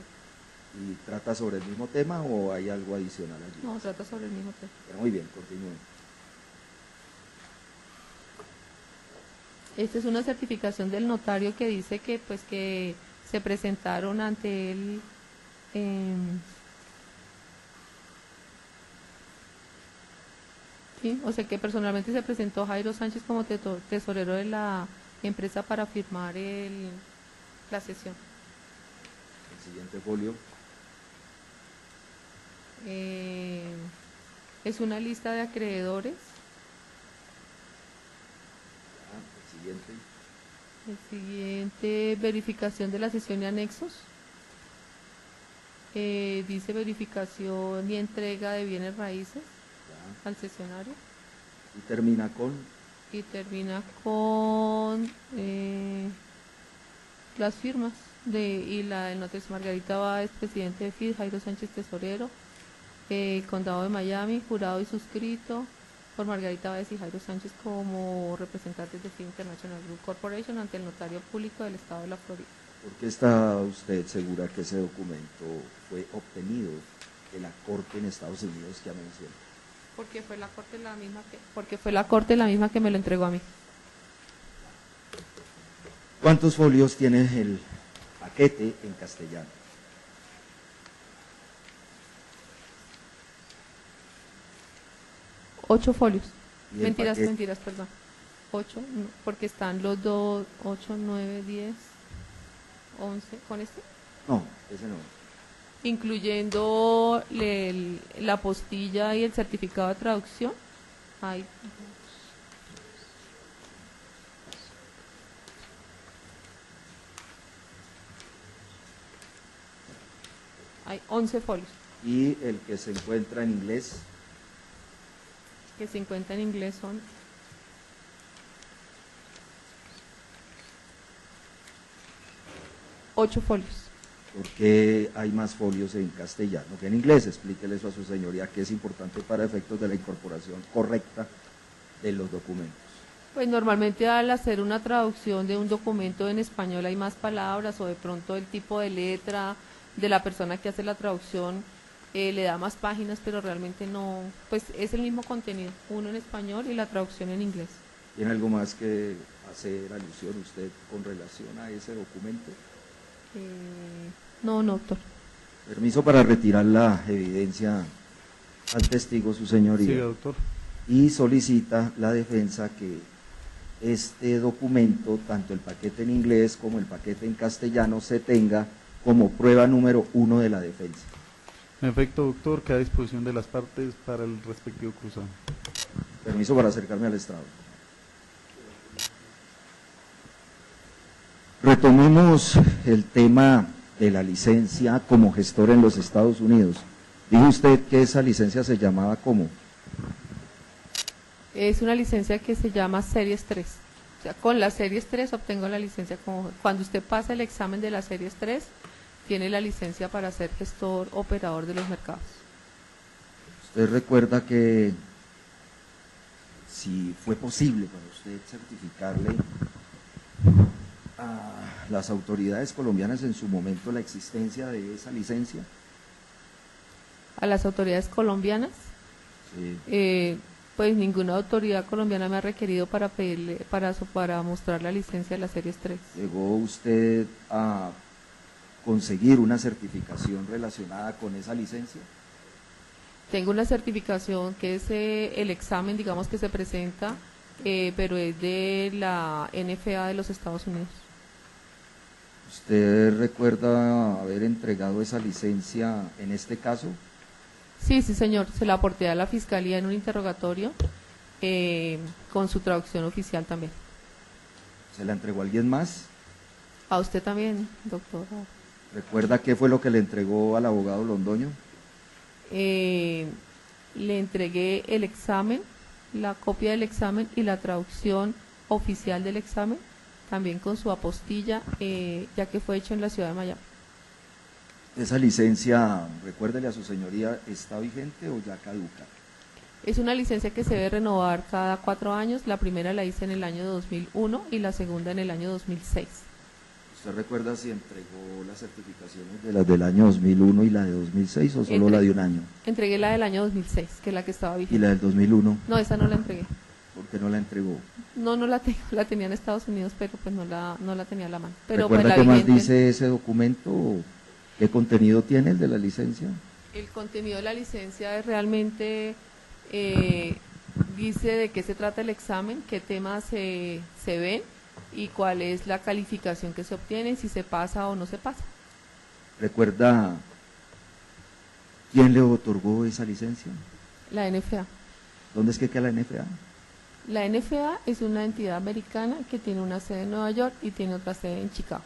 ¿Y trata sobre el mismo tema o hay algo adicional allí? No, trata sobre el mismo tema. Pero muy bien, continúen. Esta es una certificación del notario que dice que pues que se presentaron ante él sí, o sea que personalmente se presentó Jairo Sánchez como tesorero de la empresa para firmar la sesión. El siguiente folio. Es una lista de acreedores. El siguiente. El siguiente, verificación de la sesión y anexos. Dice verificación y entrega de bienes raíces Ya. al sesionario. Y termina con Y termina con las firmas y la del notario Margarita Báez, presidente de FID, Jairo Sánchez, tesorero, Condado de Miami, jurado y suscrito por Margarita Báez y Jairo Sánchez como representantes de FID International Group Corporation ante el notario público del Estado de la Florida. ¿Por qué está usted segura que ese documento fue obtenido de la Corte en Estados Unidos que ha mencionado? Porque fue la corte la misma que me lo entregó a mí. ¿Cuántos folios tiene el paquete en castellano? Ocho folios. ¿Y el Mentiras, paquete? mentiras, perdón. 8, porque están los dos, 8, 9, 10, 11, ¿con este? No, ese no. Incluyendo la apostilla y el certificado de traducción. Hay hay 11 folios Y el que se encuentra en inglés, que se encuentran en inglés son 8 folios. ¿por qué hay más folios en castellano que en inglés? Explíquele eso a su señoría, que es importante para efectos de la incorporación correcta de los documentos. Pues normalmente al hacer una traducción de un documento en español hay más palabras o de pronto el tipo de letra de la persona que hace la traducción le da más páginas, pero realmente no, pues es el mismo contenido, uno en español y la traducción en inglés. ¿Tiene algo más que hacer alusión usted con relación a ese documento? No, doctor. Permiso para retirar la evidencia al testigo, su señoría. Siga, doctor. Y solicita la defensa que este documento, tanto el paquete en inglés como el paquete en castellano, se tenga como prueba número 1 de la defensa. En efecto, doctor, queda a disposición de las partes para el respectivo cruzado. Permiso para acercarme al estrado. Retomemos el tema de la licencia como gestor en los Estados Unidos. Dijo usted que esa licencia se llamaba ¿cómo? Es una licencia que se llama Series 3. O sea, con la Series 3 obtengo la licencia como... Cuando usted pasa el examen de la Series 3, tiene la licencia para ser gestor operador de los mercados. ¿Usted recuerda que si fue posible para usted certificarle a las autoridades colombianas en su momento la existencia de esa licencia? A las autoridades colombianas, Sí. pues ninguna autoridad colombiana me ha requerido para pedirle, para mostrar la licencia de la Series 3. ¿Llegó usted a conseguir una certificación relacionada con esa licencia? Tengo una certificación que es el examen, digamos, que se presenta, pero es de la NFA de los Estados Unidos. ¿Usted recuerda haber entregado esa licencia en este caso? Sí, sí, señor. Se la aporté a la Fiscalía en un interrogatorio con su traducción oficial también. ¿Se la entregó a alguien más? A usted también, doctor. ¿Recuerda qué fue lo que le entregó al abogado Londoño? Le entregué el examen, la copia del examen y la traducción oficial del examen, también con su apostilla, ya que fue hecho en la ciudad de Miami. ¿Esa licencia, recuérdele a su señoría, está vigente o ya caduca? Es una licencia que se debe renovar cada 4 años. La primera la hice en el año 2001 y la segunda en el año 2006. ¿Usted recuerda si entregó las certificaciones de las del año 2001 y la de 2006 o solo la de un año? Entregué la del año 2006, que es la que estaba vigente. ¿Y la del 2001? No, esa no la entregué. ¿Por qué no la entregó? No, no la tengo, la tenía en Estados Unidos, pero pues no la tenía a la mano. Pero pues ¿Recuerda la qué más vigente, dice ese documento? ¿Qué contenido tiene el de la licencia? el contenido de la licencia es realmente, dice de qué se trata el examen, qué temas se ven y cuál es la calificación que se obtiene, si se pasa o no se pasa. ¿Recuerda quién le otorgó esa licencia? La NFA. ¿Dónde es que queda la NFA? La NFA es una entidad americana que tiene una sede en Nueva York y tiene otra sede en Chicago.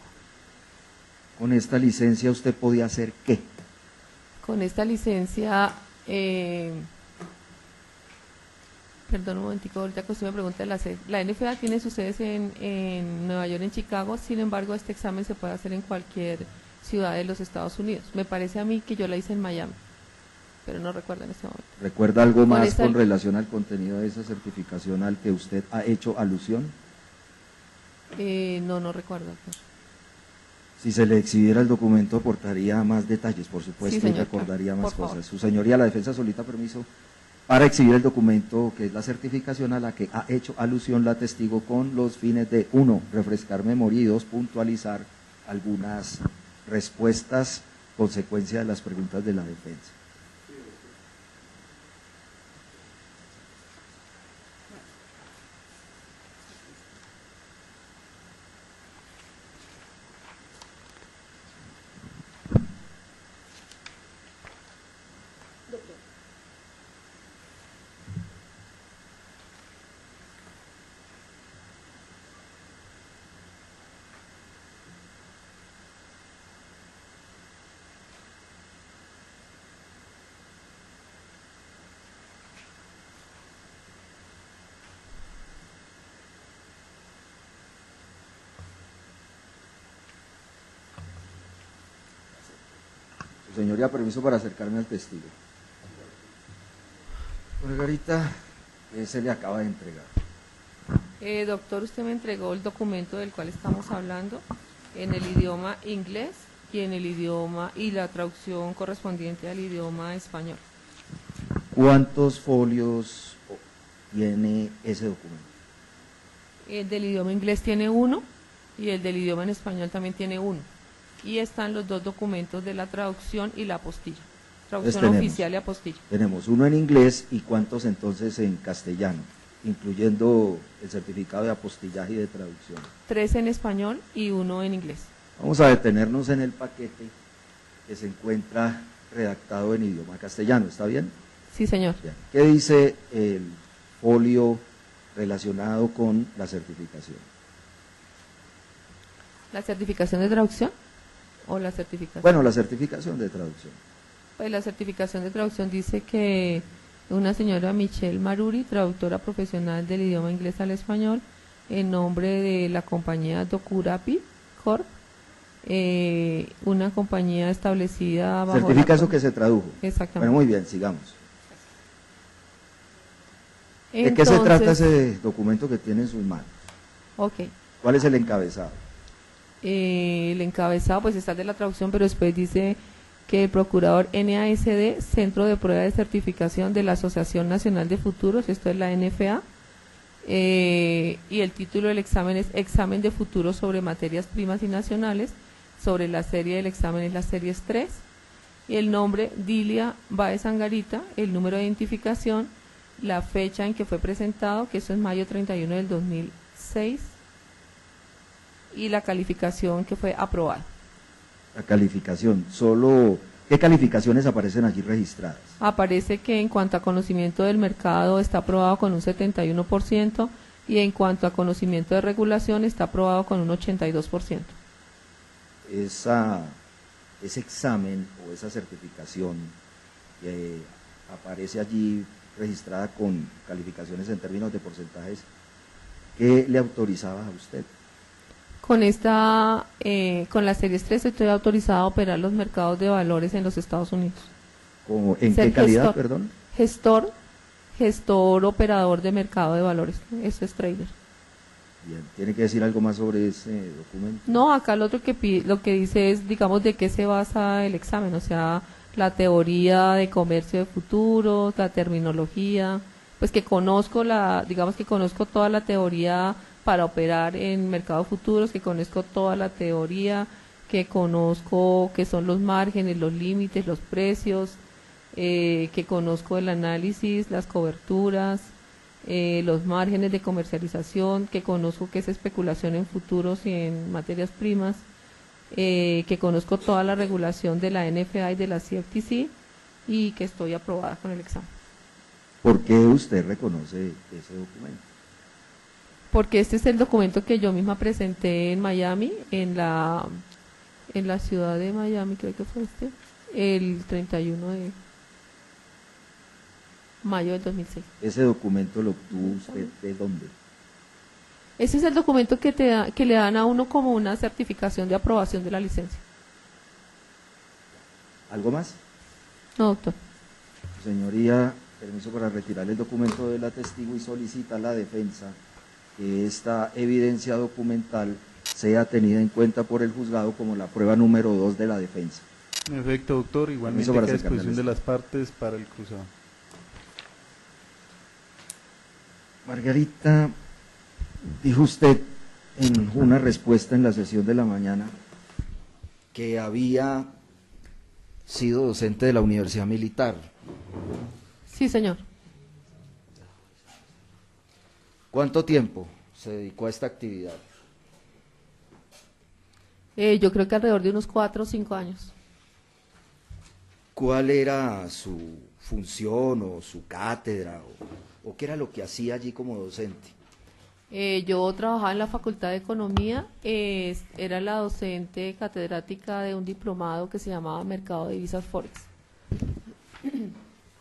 Con esta licencia usted podía hacer ¿qué? Con esta licencia, perdón un momentico, ahorita que usted me pregunta de la sede. La NFA tiene sus sedes en Nueva York, en Chicago, sin embargo este examen se puede hacer en cualquier ciudad de los Estados Unidos. Me parece a mí que yo la hice en Miami, pero no recuerdo en este momento. ¿Recuerda algo Con más esta- con relación al contenido de esa certificación al que usted ha hecho alusión? No recuerdo. Si se le exhibiera el documento aportaría más detalles, por supuesto, Sí, y señor, recordaría por más favor. cosas. Su señoría, la defensa solicita permiso para exhibir el documento que es la certificación a la que ha hecho alusión la testigo con los fines de 1. Refrescar memoria y 2. Puntualizar algunas respuestas consecuencia de las preguntas de la defensa. Su señoría, permiso para acercarme al testigo. Margarita, ¿qué se le acaba de entregar? Doctor, usted me entregó el documento del cual estamos hablando en el idioma inglés y en el idioma y la traducción correspondiente al idioma español. ¿Cuántos folios tiene ese documento? El del idioma inglés tiene 1 y el del idioma en español también tiene 1. Y están los 2 documentos de la traducción y la apostilla. Traducción tenemos. oficial y apostilla. Tenemos uno en inglés y cuántos entonces en castellano, incluyendo el certificado de apostillaje y de traducción. 3 en español y 1 en inglés. Vamos a detenernos en el paquete que se encuentra redactado en idioma castellano, ¿está bien? Sí, señor. Bien. ¿Qué dice el folio relacionado con la certificación? ¿La certificación de traducción o la certificación? Bueno, la certificación de traducción. Pues la certificación de traducción dice que una señora Michelle Maruri, traductora profesional del idioma inglés al español, en nombre de la compañía Docurapi Corp, una compañía establecida bajo Certifica la... eso que se tradujo. Exactamente. Bueno, muy bien, sigamos. ¿De qué se trata Entonces, ese documento que tiene en sus manos? ok. ¿Cuál es el encabezado? El encabezado pues está de la traducción, pero después dice que el procurador NASD, Centro de Prueba de Certificación de la Asociación Nacional de Futuros, esto es la NFA, y el título del examen es Examen de Futuros sobre Materias Primas y Nacionales, sobre la serie del examen es la serie 3, y el nombre Dilia Baez Angarita, el número de identificación, la fecha en que fue presentado, que eso es mayo 31 del 2006, y la calificación que fue aprobada. La calificación, solo, ¿qué calificaciones aparecen allí registradas? Aparece que en cuanto a conocimiento del mercado está aprobado con un 71% y en cuanto a conocimiento de regulación está aprobado con un 82%. Ese examen o esa certificación que aparece allí registrada con calificaciones en términos de porcentajes, ¿Qué le autorizaba a usted? Con con la Series 3 estoy autorizada a operar los mercados de valores en los Estados Unidos. ¿En Ser qué calidad, gestor. perdón? Gestor operador de mercado de valores. Eso es trader. Bien, ¿tiene que decir algo más sobre ese documento? No, acá lo otro lo que dice es, digamos, de qué se basa el examen, o sea, la teoría de comercio de futuros, la terminología, pues que conozco digamos que conozco toda la teoría para operar en mercado de futuros, que conozco toda la teoría, que conozco qué son los márgenes, los límites, los precios, que conozco el análisis, las coberturas, los márgenes de comercialización, que conozco qué es especulación en futuros y en materias primas, que conozco toda la regulación de la NFA y de la CFTC y que estoy aprobada con el examen. ¿Por qué usted reconoce ese documento? Porque este es el documento que yo misma presenté en Miami, en la ciudad de Miami, creo que fue el 31 de mayo del 2006. ¿Ese documento lo obtuvo usted de dónde? Ese es el documento que le dan a uno como una certificación de aprobación de la licencia. ¿Algo más? No, doctor. Señoría, permiso para retirar el documento de la testigo y solicita a la defensa que esta evidencia documental sea tenida en cuenta por el juzgado como la prueba número 2 de la defensa. En efecto, doctor, igualmente Permiso para queda a acercarme a disposición la de las partes para el cruzado. Margarita, dijo usted en una respuesta en la sesión de la mañana que había sido docente de la Universidad Militar. Sí, señor. ¿Cuánto tiempo se dedicó a esta actividad? Yo creo que alrededor de unos 4 o 5 años. ¿Cuál era su función o su cátedra o qué era lo que hacía allí como docente? Yo trabajaba en la Facultad de Economía, era la docente catedrática de un diplomado que se llamaba Mercado de Divisas Forex.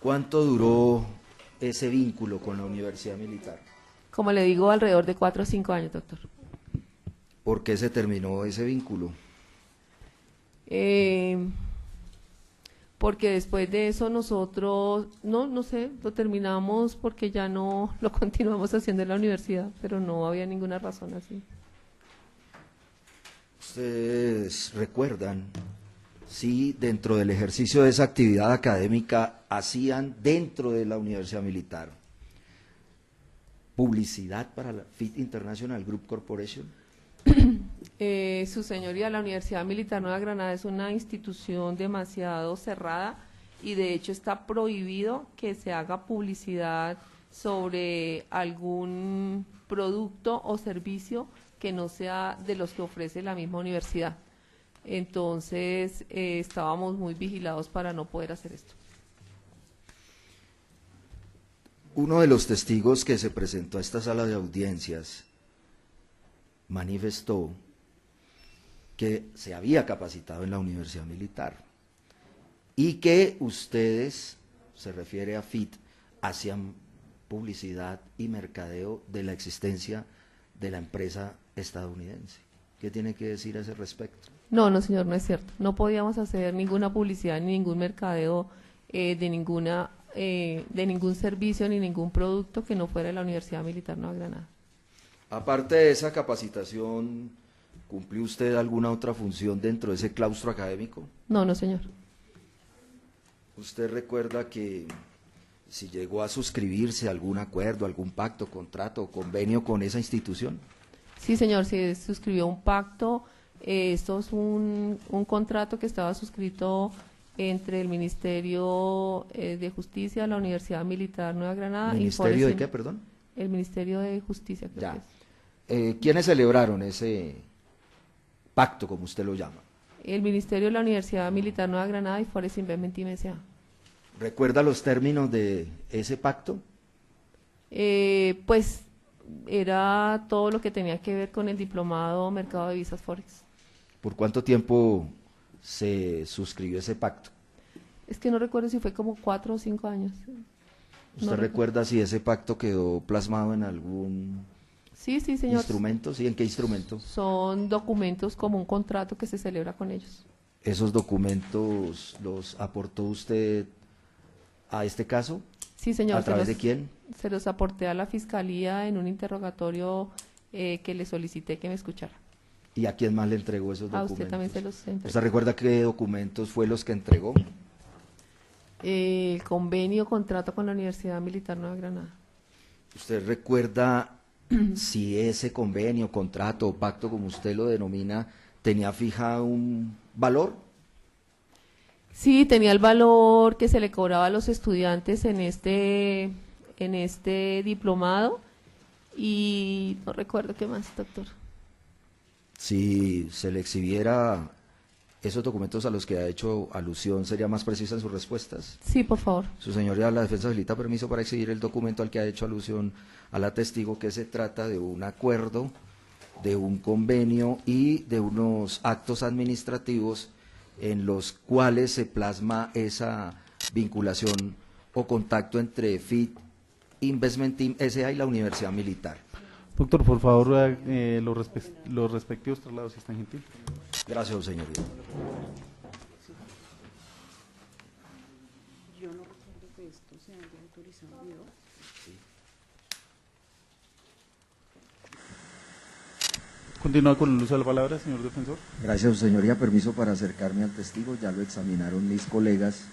¿Cuánto duró ese vínculo con la Universidad Militar? Como le digo, alrededor de 4 o 5 años, doctor. ¿Por qué se terminó ese vínculo? Porque después de eso nosotros, no sé, lo terminamos porque ya no lo continuamos haciendo en la universidad, pero no había ninguna razón así. ¿Ustedes recuerdan si dentro del ejercicio de esa actividad académica hacían dentro de la Universidad Militar publicidad para la FIT International Group Corporation? Su señoría, la Universidad Militar Nueva Granada es una institución demasiado cerrada y de hecho está prohibido que se haga publicidad sobre algún producto o servicio que no sea de los que ofrece la misma universidad. Entonces, estábamos muy vigilados para no poder hacer esto. Uno de los testigos que se presentó a esta sala de audiencias manifestó que se había capacitado en la Universidad Militar y que ustedes, se refiere a FIT, hacían publicidad y mercadeo de la existencia de la empresa estadounidense. ¿Qué tiene que decir a ese respecto? No, señor, no es cierto. No podíamos hacer ninguna publicidad ni ningún mercadeo de ningún servicio ni ningún producto que no fuera de la Universidad Militar Nueva Granada. Aparte de esa capacitación, ¿cumplió usted alguna otra función dentro de ese claustro académico? No, señor. ¿Usted recuerda que si llegó a suscribirse algún acuerdo, algún pacto, contrato o convenio con esa institución? Sí, señor, se suscribió un pacto. Esto es un contrato que estaba suscrito entre el Ministerio de Justicia, la Universidad Militar Nueva Granada. ¿Ministerio de qué, perdón? El Ministerio de Justicia, creo que es. ¿Quiénes celebraron ese pacto, como usted lo llama? El Ministerio de la Universidad Militar Nueva Granada y Forex Investment S.A. ¿Recuerda los términos de ese pacto? Pues era todo lo que tenía que ver con el diplomado Mercado de Divisas Forex. ¿Por cuánto tiempo se suscribió ese pacto? Es que no recuerdo si fue como 4 o 5 años. ¿Usted recuerda si ese pacto quedó plasmado en Sí, sí, señor. ¿Instrumentos? ¿Y en qué instrumento? Son documentos como un contrato que se celebra con ellos. ¿Esos documentos los aportó usted a este caso? Sí, señor. ¿A través de quién? Se los aporté a la fiscalía en un interrogatorio que le solicité que me escuchara. ¿Y a quién más le entregó esos A documentos? usted también se los entregué. ¿Usted recuerda qué documentos fue los que entregó? El convenio, contrato con la Universidad Militar Nueva Granada. ¿Usted recuerda si ese convenio, contrato o pacto, como usted lo denomina, tenía fija un valor? Sí, tenía el valor que se le cobraba a los estudiantes en este diplomado y no recuerdo qué más, doctor. Si se le exhibiera esos documentos a los que ha hecho alusión, ¿sería más precisa en sus respuestas? Sí, por favor. Su señoría, la defensa solicita permiso para exhibir el documento al que ha hecho alusión a la testigo, que se trata de un acuerdo, de un convenio y de unos actos administrativos en los cuales se plasma esa vinculación o contacto entre FIT Investment Team S.A. y la Universidad Militar. Doctor, por favor, los respectivos traslados, si es tan gentil. Gracias, señoría. Yo no recuerdo que esto se haya autorizado. ¿Yo? Continúa con el uso de la palabra, señor defensor. Gracias, su señoría. Permiso para acercarme al testigo. Ya lo examinaron mis colegas.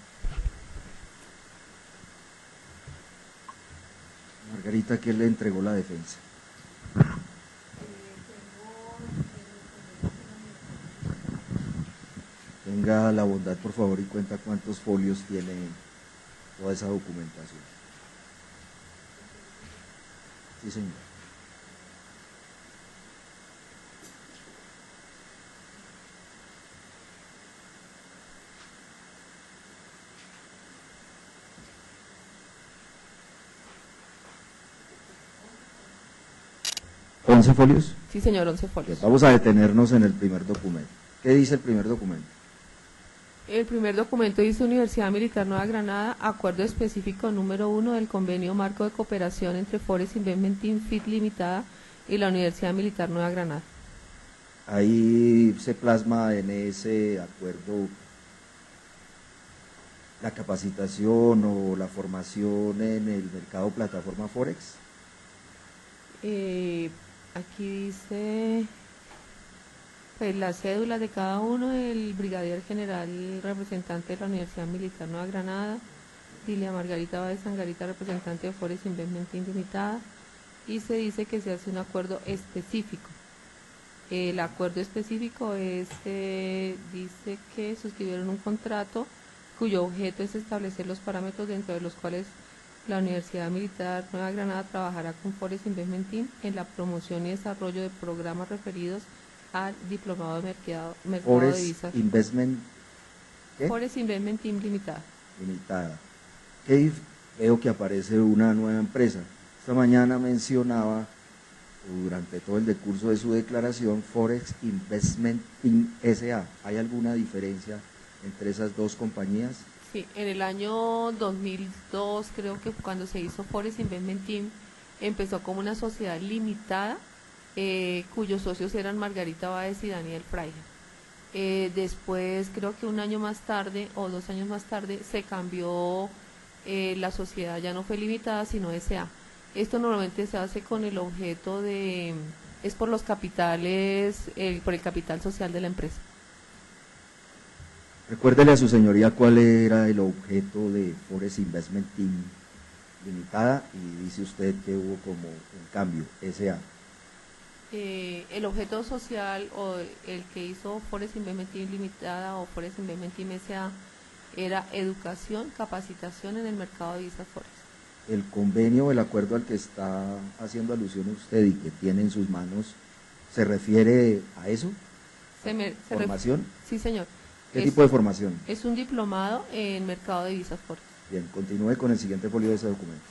Margarita, ¿quién le entregó la defensa? Tenga la bondad, por favor, y cuenta cuántos folios tiene toda esa documentación. Sí, señor. ¿11 folios? Sí, señor, 11 folios. Vamos a detenernos en el primer documento. ¿Qué dice el primer documento? El primer documento dice Universidad Militar Nueva Granada, acuerdo específico número 1 del convenio marco de cooperación entre Forest Investment Team FIT Limitada y la Universidad Militar Nueva Granada. Ahí se plasma en ese acuerdo la capacitación o la formación en el mercado plataforma Forex. Aquí dice pues las cédulas de cada uno, el brigadier general representante de la Universidad Militar Nueva Granada, Dilia Margarita Báez Sangarita, representante de Forest Investment Team Limitada, y se dice que se hace un acuerdo específico. El acuerdo específico es, dice que suscribieron un contrato cuyo objeto es establecer los parámetros dentro de los cuales la Universidad Militar Nueva Granada trabajará con Forest Investment Team en la promoción y desarrollo de programas referidos al diplomado de mercado Forest de divisas. Investment, ¿qué? Forest Investment Team Limitada. Limitada. Veo que aparece una nueva empresa. Esta mañana mencionaba, durante todo el decurso de su declaración, Forex Investment Team S.A. ¿Hay alguna diferencia entre esas dos compañías? Sí, en el año 2002 creo que cuando se hizo Forest Investment Team empezó como una sociedad limitada cuyos socios eran Margarita Báez y Daniel Fraile. Después creo que un año más tarde o 2 años más tarde se cambió, la sociedad ya no fue limitada sino S.A. Esto normalmente se hace con el objeto de, es por los capitales, por el capital social de la empresa. Recuérdele a su señoría cuál era el objeto de Forest Investment Team Limitada y dice usted que hubo como un cambio, S.A. El objeto social o el que hizo Forest Investment Team Limitada o Forest Investment Team S.A. era educación, capacitación en el mercado de divisas Forex. El convenio, el acuerdo al que está haciendo alusión usted y que tiene en sus manos, ¿se refiere a eso? ¿Formación? Sí, señor. ¿Qué tipo de formación? Es un diplomado en mercado de divisas Forex. Bien, continúe con el siguiente folio de ese documento.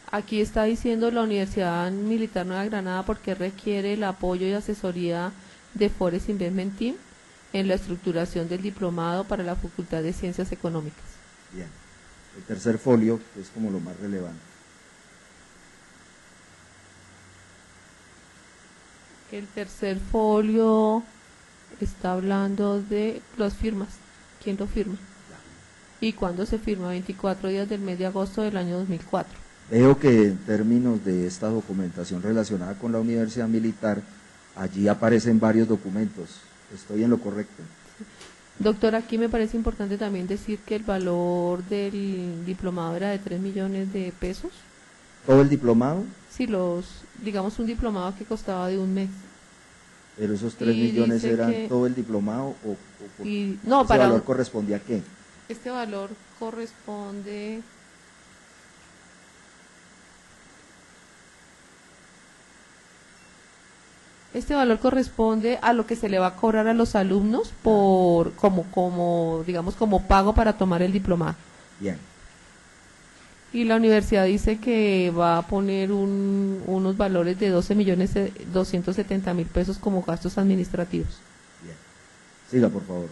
Aquí está diciendo la Universidad Militar Nueva Granada porque requiere el apoyo y asesoría de Forest Investment Team en la estructuración del diplomado para la Facultad de Ciencias Económicas. Bien, el tercer folio, que es como lo más relevante. El tercer folio está hablando de las firmas. ¿Quién lo firma? ¿Y cuándo se firma? 24 días del mes de agosto del año 2004. Veo que en términos de esta documentación relacionada con la Universidad Militar, allí aparecen varios documentos. ¿Estoy en lo correcto? Doctor, aquí me parece importante también decir que el valor del diplomado era de 3 millones de pesos. ¿Todo el diplomado? Sí, digamos un diplomado que costaba de un mes. Pero esos 3 Y millones dice eran que- todo el diplomado o No, ese para valor correspondía a qué? este valor corresponde... Este valor corresponde a lo que se le va a cobrar a los alumnos por digamos como pago para tomar el diplomado. Bien, Y la universidad dice que va a poner unos valores de 12.270.000 pesos como gastos administrativos. bien. Siga, por favor.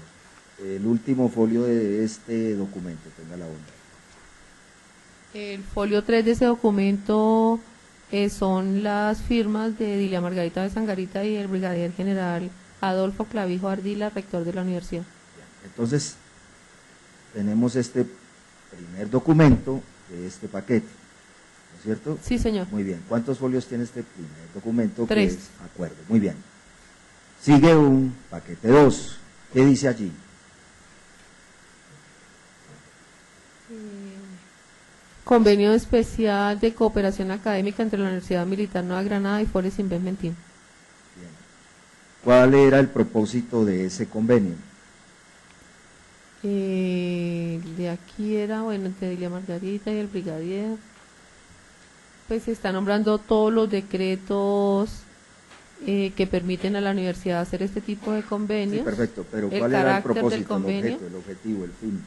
El último folio de este documento, tenga la onda. El folio 3 de ese documento son las firmas de Dilia Margarita de Sangarita y el brigadier general Adolfo Clavijo Ardila, rector de la universidad. Bien. Entonces, tenemos este primer documento de este paquete, ¿no es cierto? Sí, señor. Muy bien. ¿Cuántos folios tiene este primer documento? 3. Que es acuerdo. Muy bien. Sigue un paquete 2. ¿Qué dice allí? Convenio especial de cooperación académica entre la Universidad Militar Nueva Granada y Forest Investment Team. Bien. ¿Cuál era el propósito de ese convenio? De aquí era, bueno, entre Dilia Margarita y el brigadier, pues se está nombrando todos los decretos que permiten a la universidad hacer este tipo de convenios. Sí, perfecto, pero el ¿cuál era el carácter del propósito, el convenio. objeto, el objetivo, el fin?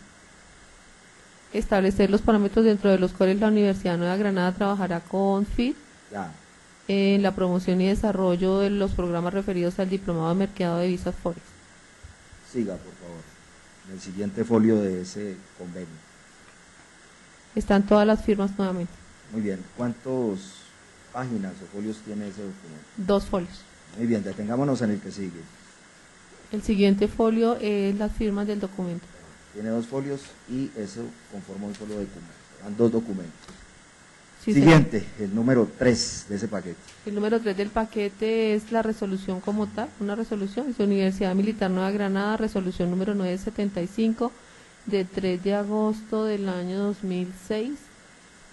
Establecer los parámetros dentro de los cuales la Universidad Nueva Granada trabajará con FIT Ya, en la promoción y desarrollo de los programas referidos al diplomado de mercado de visas Forex. siga, por favor. En el siguiente folio de ese convenio. Están todas las firmas nuevamente. Muy bien. ¿Cuántas páginas o folios tiene ese documento? 2 folios. Muy bien, detengámonos en el que sigue. El siguiente folio es las firmas del documento. Tiene 2 folios y eso conforma un solo documento. Van 2 documentos. Sí, Siguiente, el número 3 de ese paquete. El número 3 del paquete es la resolución como tal, una resolución, es Universidad Militar Nueva Granada, resolución número 975 de 3 de agosto del año 2006,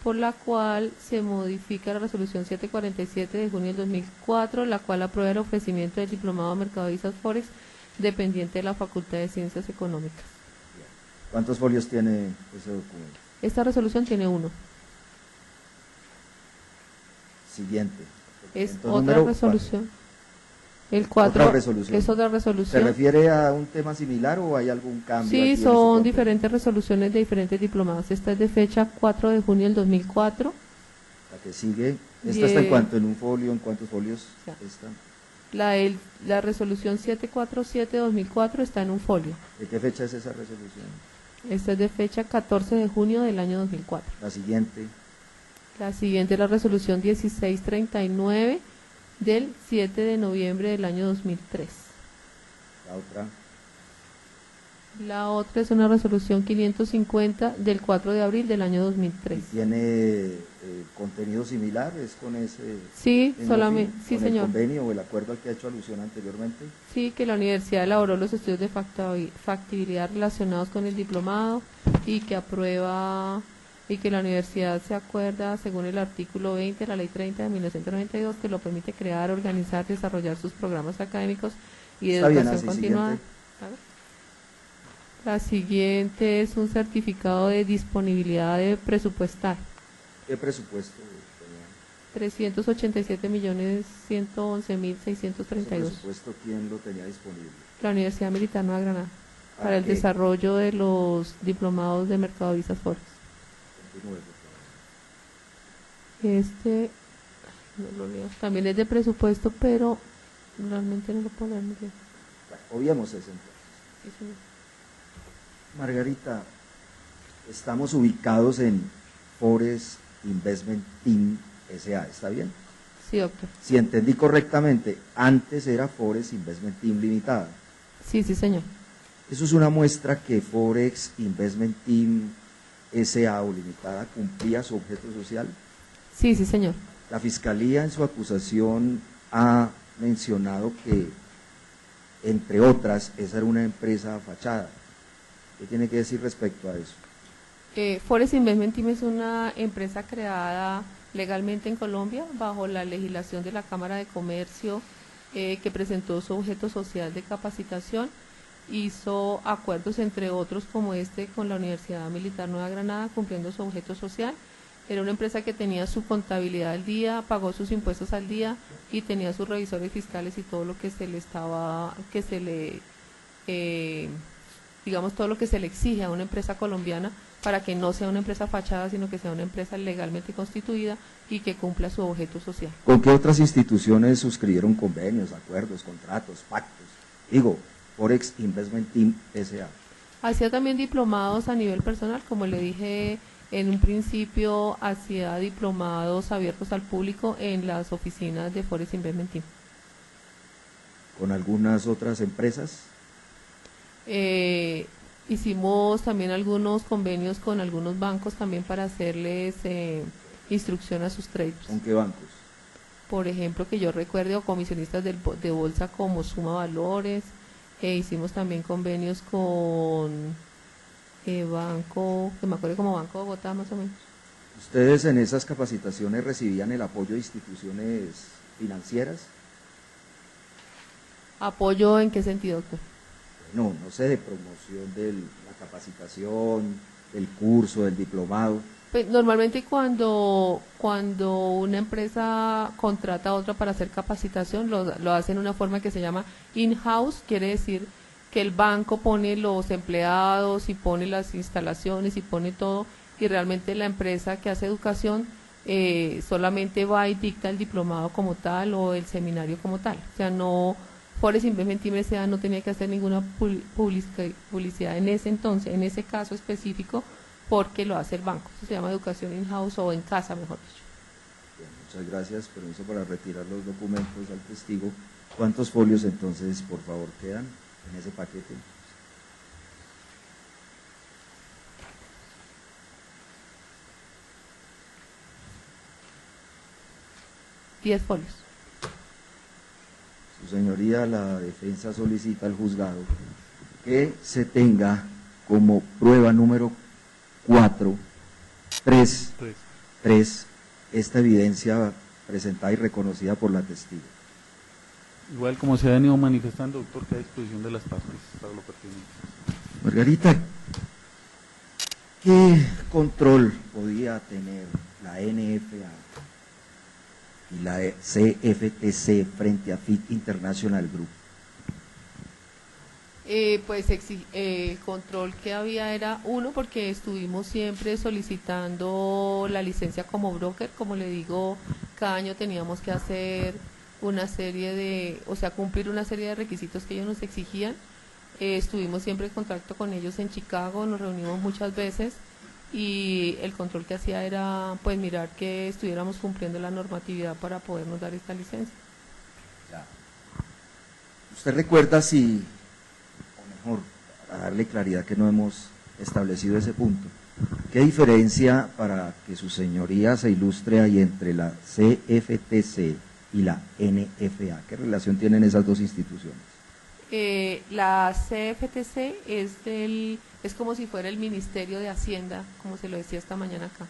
por la cual se modifica la resolución 747 de junio del 2004, la cual aprueba el ofrecimiento del diplomado de mercado de visas Forex dependiente de la Facultad de Ciencias Económicas. ¿Cuántos folios tiene ese documento? Esta resolución tiene 1. Siguiente. Es Documento otra número resolución. El cuatro. 4 Otra resolución. es otra ¿Se resolución. refiere a un tema similar o hay algún cambio? Sí, aquí en ese son convenio? diferentes resoluciones de diferentes diplomados. Esta es de fecha 4 de junio del 2004. La que sigue. ¿Esta está en Bien. cuánto? ¿En un folio? ¿En cuántos folios? Ya. Está? La resolución 747 de 2004 está en un folio. ¿De qué fecha es esa resolución? Esta es de fecha 14 de junio del año 2004. La siguiente. La siguiente es la resolución 1639 del 7 de noviembre del año 2003. La otra. La otra es una resolución 550 del 4 de abril del año 2003. ¿Y tiene contenido similar? ¿Es con ese Sí, mismo solamente, fin? sí, ¿Con señor. el convenio o el acuerdo al que ha hecho alusión anteriormente? Sí, que la universidad elaboró los estudios de factibilidad relacionados con el diplomado y que aprueba y que la universidad se acuerda según el artículo 20 de la ley 30 de 1992 que lo permite crear, organizar, desarrollar sus programas académicos y de Está bien, educación así, continuada. siguiente. ¿Sabe? La siguiente es un certificado de disponibilidad de presupuestal. ¿Qué presupuesto tenía? 387.111.632. ¿Ese presupuesto quién lo tenía disponible? La Universidad Militar Nueva Granada, para el qué? desarrollo de los diplomados de mercado de visas Forex. Continúe, por favor. Este, no lo leo, también es de presupuesto, pero realmente no lo puedo leer muy bien. Bueno, obviemos ese entonces. Sí, señor. Margarita, estamos ubicados en Forest Investment Team S.A., ¿está bien? Sí, doctor. Si entendí correctamente, antes era Forex Investment Team Limitada. Sí, sí, señor. Eso es una muestra que Forex Investment Team S.A. o Limitada cumplía su objeto social. Sí, sí, señor. La Fiscalía en su acusación ha mencionado que, entre otras, esa era una empresa fachada. ¿Qué tiene que decir respecto a eso? Forex Investment Team es una empresa creada legalmente en Colombia bajo la legislación de la Cámara de Comercio, que presentó su objeto social de capacitación, hizo acuerdos entre otros como este con la Universidad Militar Nueva Granada cumpliendo su objeto social. Era una empresa que tenía su contabilidad al día, pagó sus impuestos al día y tenía sus revisores fiscales y todo lo que se le estaba, digamos, todo lo que se le exige a una empresa colombiana para que no sea una empresa fachada, sino que sea una empresa legalmente constituida y que cumpla su objeto social. ¿Con qué otras instituciones suscribieron convenios, acuerdos, contratos, pactos? Digo, Forex Investment Team S.A. Hacía también diplomados a nivel personal, como le dije en un principio, hacía diplomados abiertos al público en las oficinas de Forex Investment Team. ¿Con algunas otras empresas? Hicimos también algunos convenios con algunos bancos también para hacerles instrucción a sus traders. ¿Con qué bancos? Por ejemplo, que yo recuerde, o comisionistas de bolsa como Suma Valores. Hicimos también convenios con banco, que me acuerdo como Banco de Bogotá más o menos. ¿Ustedes en esas capacitaciones recibían el apoyo de instituciones financieras? ¿Apoyo en qué sentido, doctor? No sé, de promoción de la capacitación, del curso, del diplomado. Pues, normalmente cuando una empresa contrata a otra para hacer capacitación, lo hace en una forma que se llama in-house, quiere decir que el banco pone los empleados y pone las instalaciones y pone todo, y realmente la empresa que hace educación solamente va y dicta el diplomado como tal o el seminario como tal. O sea, no, Forex Investment Team S.A. no tenía que hacer ninguna publicidad en ese entonces, en ese caso específico, porque lo hace el banco. Eso se llama educación in-house o en casa, mejor dicho. Bien, muchas gracias. Permiso para retirar los documentos al testigo. ¿Cuántos folios entonces, por favor, quedan en ese paquete? $10 folios. Su señoría, la defensa solicita al juzgado que se tenga como prueba número 3 esta evidencia presentada y reconocida por la testigo. Igual como se ha venido manifestando, doctor, que a disposición de las partes para lo pertinente. Margarita, ¿qué control podía tener la NFA y la CFTC frente a FIT International Group? Pues el control que había era uno, porque estuvimos siempre solicitando la licencia como broker. Como le digo, cada año teníamos que hacer una serie de, o sea, cumplir una serie de requisitos que ellos nos exigían. Estuvimos siempre en contacto con ellos en Chicago, nos reunimos muchas veces y el control que hacía era pues mirar que estuviéramos cumpliendo la normatividad para podernos dar esta licencia. Ya. ¿Usted recuerda si, o mejor, para darle claridad que no hemos establecido ese punto, qué diferencia, para que su señoría se ilustre, hay entre la CFTC y la NFA? ¿Qué relación tienen esas dos instituciones? La CFTC es como si fuera el Ministerio de Hacienda, como se lo decía esta mañana acá,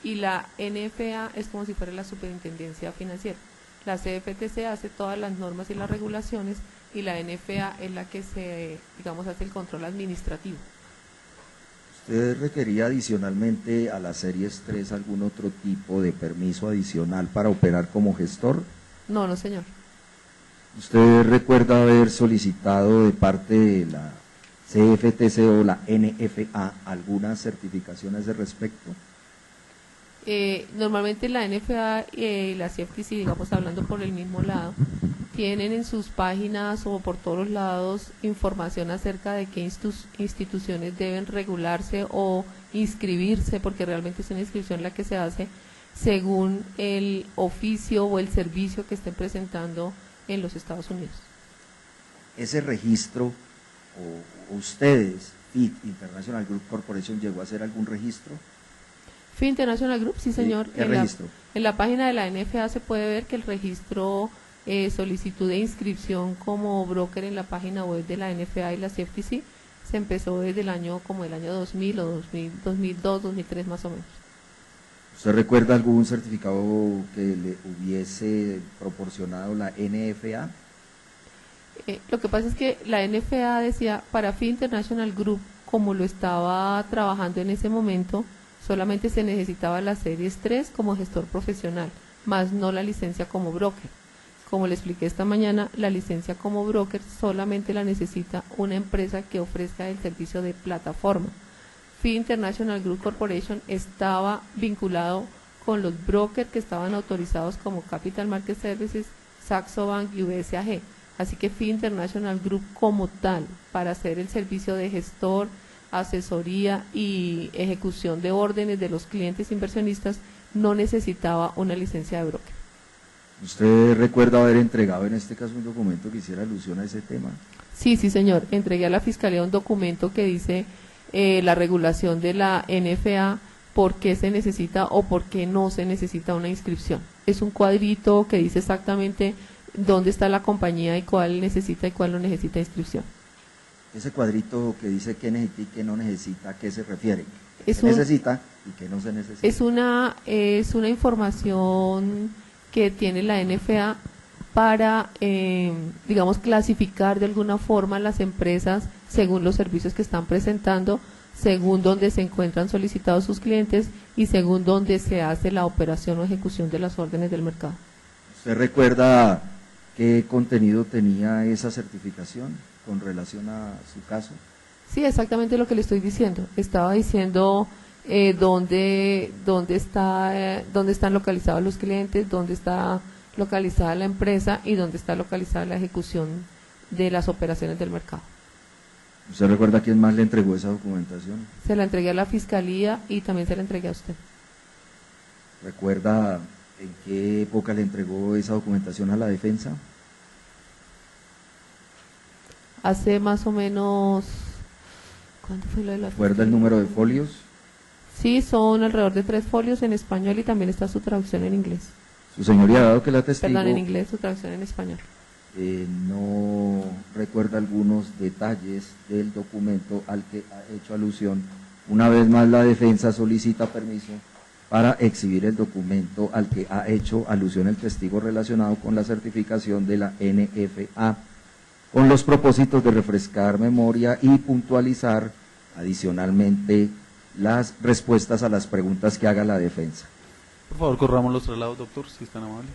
y la NFA es como si fuera la Superintendencia Financiera. La CFTC hace todas las normas y las regulaciones y la NFA es la que hace el control administrativo. ¿Usted requería adicionalmente a las series 3 algún otro tipo de permiso adicional para operar como gestor? No, señor. ¿Usted recuerda haber solicitado de parte de la CFTC o la NFA algunas certificaciones de respecto? Normalmente la NFA y la CFTC, digamos, hablando por el mismo lado, tienen en sus páginas o por todos los lados información acerca de qué instituciones deben regularse o inscribirse, porque realmente es una inscripción la que se hace según el oficio o el servicio que estén presentando en los Estados Unidos. Ese registro, o ustedes, FIT, International Group Corporation, ¿llegó a hacer algún registro? FIT International Group, sí señor. ¿Qué registro? En la página de la NFA se puede ver que el registro, solicitud de inscripción como broker en la página web de la NFA y la CFTC se empezó desde el año 2000 o 2002, 2003 más o menos. ¿Usted recuerda algún certificado que le hubiese proporcionado la NFA? Lo que pasa es que la NFA decía, para FIT International Group, como lo estaba trabajando en ese momento, solamente se necesitaba la Series 3 como gestor profesional, más no la licencia como broker. Como le expliqué esta mañana, la licencia como broker solamente la necesita una empresa que ofrezca el servicio de plataforma. FIT International Group Corporation estaba vinculado con los brokers que estaban autorizados como Capital Market Services, Saxo Bank y USAG. Así que FIT International Group como tal, para hacer el servicio de gestor, asesoría y ejecución de órdenes de los clientes inversionistas, no necesitaba una licencia de broker. ¿Usted recuerda haber entregado en este caso un documento que hiciera alusión a ese tema? Sí, señor. Entregué a la Fiscalía un documento que dice la regulación de la NFA, por qué se necesita o por qué no se necesita una inscripción. Es un cuadrito que dice exactamente dónde está la compañía y cuál necesita y cuál no necesita inscripción. Ese cuadrito que dice qué necesita y qué no necesita, ¿a qué se refiere? ¿Qué Es necesita y qué no se necesita? Es una información que tiene la NFA para, digamos, clasificar de alguna forma las empresas según los servicios que están presentando, según dónde se encuentran solicitados sus clientes y según dónde se hace la operación o ejecución de las órdenes del mercado. ¿Usted recuerda qué contenido tenía esa certificación con relación a su caso? Sí, exactamente lo que le estoy diciendo. Estaba diciendo dónde están localizados los clientes, dónde está localizada la empresa y dónde está localizada la ejecución de las operaciones del mercado. ¿Usted recuerda quién más le entregó esa documentación? Se la entregué a la Fiscalía y también se la entregué a usted. ¿Recuerda en qué época le entregó esa documentación a la defensa? Hace más o menos... ¿Cuánto fue lo de la ¿Recuerda el Fiscalía? número de folios? Sí, son alrededor de 3 folios en español y también está su traducción en inglés. Su señoría, dado que la testigo Perdón, en inglés, su traducción en español. no recuerda algunos detalles del documento al que ha hecho alusión, una vez más la defensa solicita permiso para exhibir el documento al que ha hecho alusión el testigo relacionado con la certificación de la NFA, con los propósitos de refrescar memoria y puntualizar adicionalmente las respuestas a las preguntas que haga la defensa. Por favor, corramos los traslados, doctor, si es tan amable.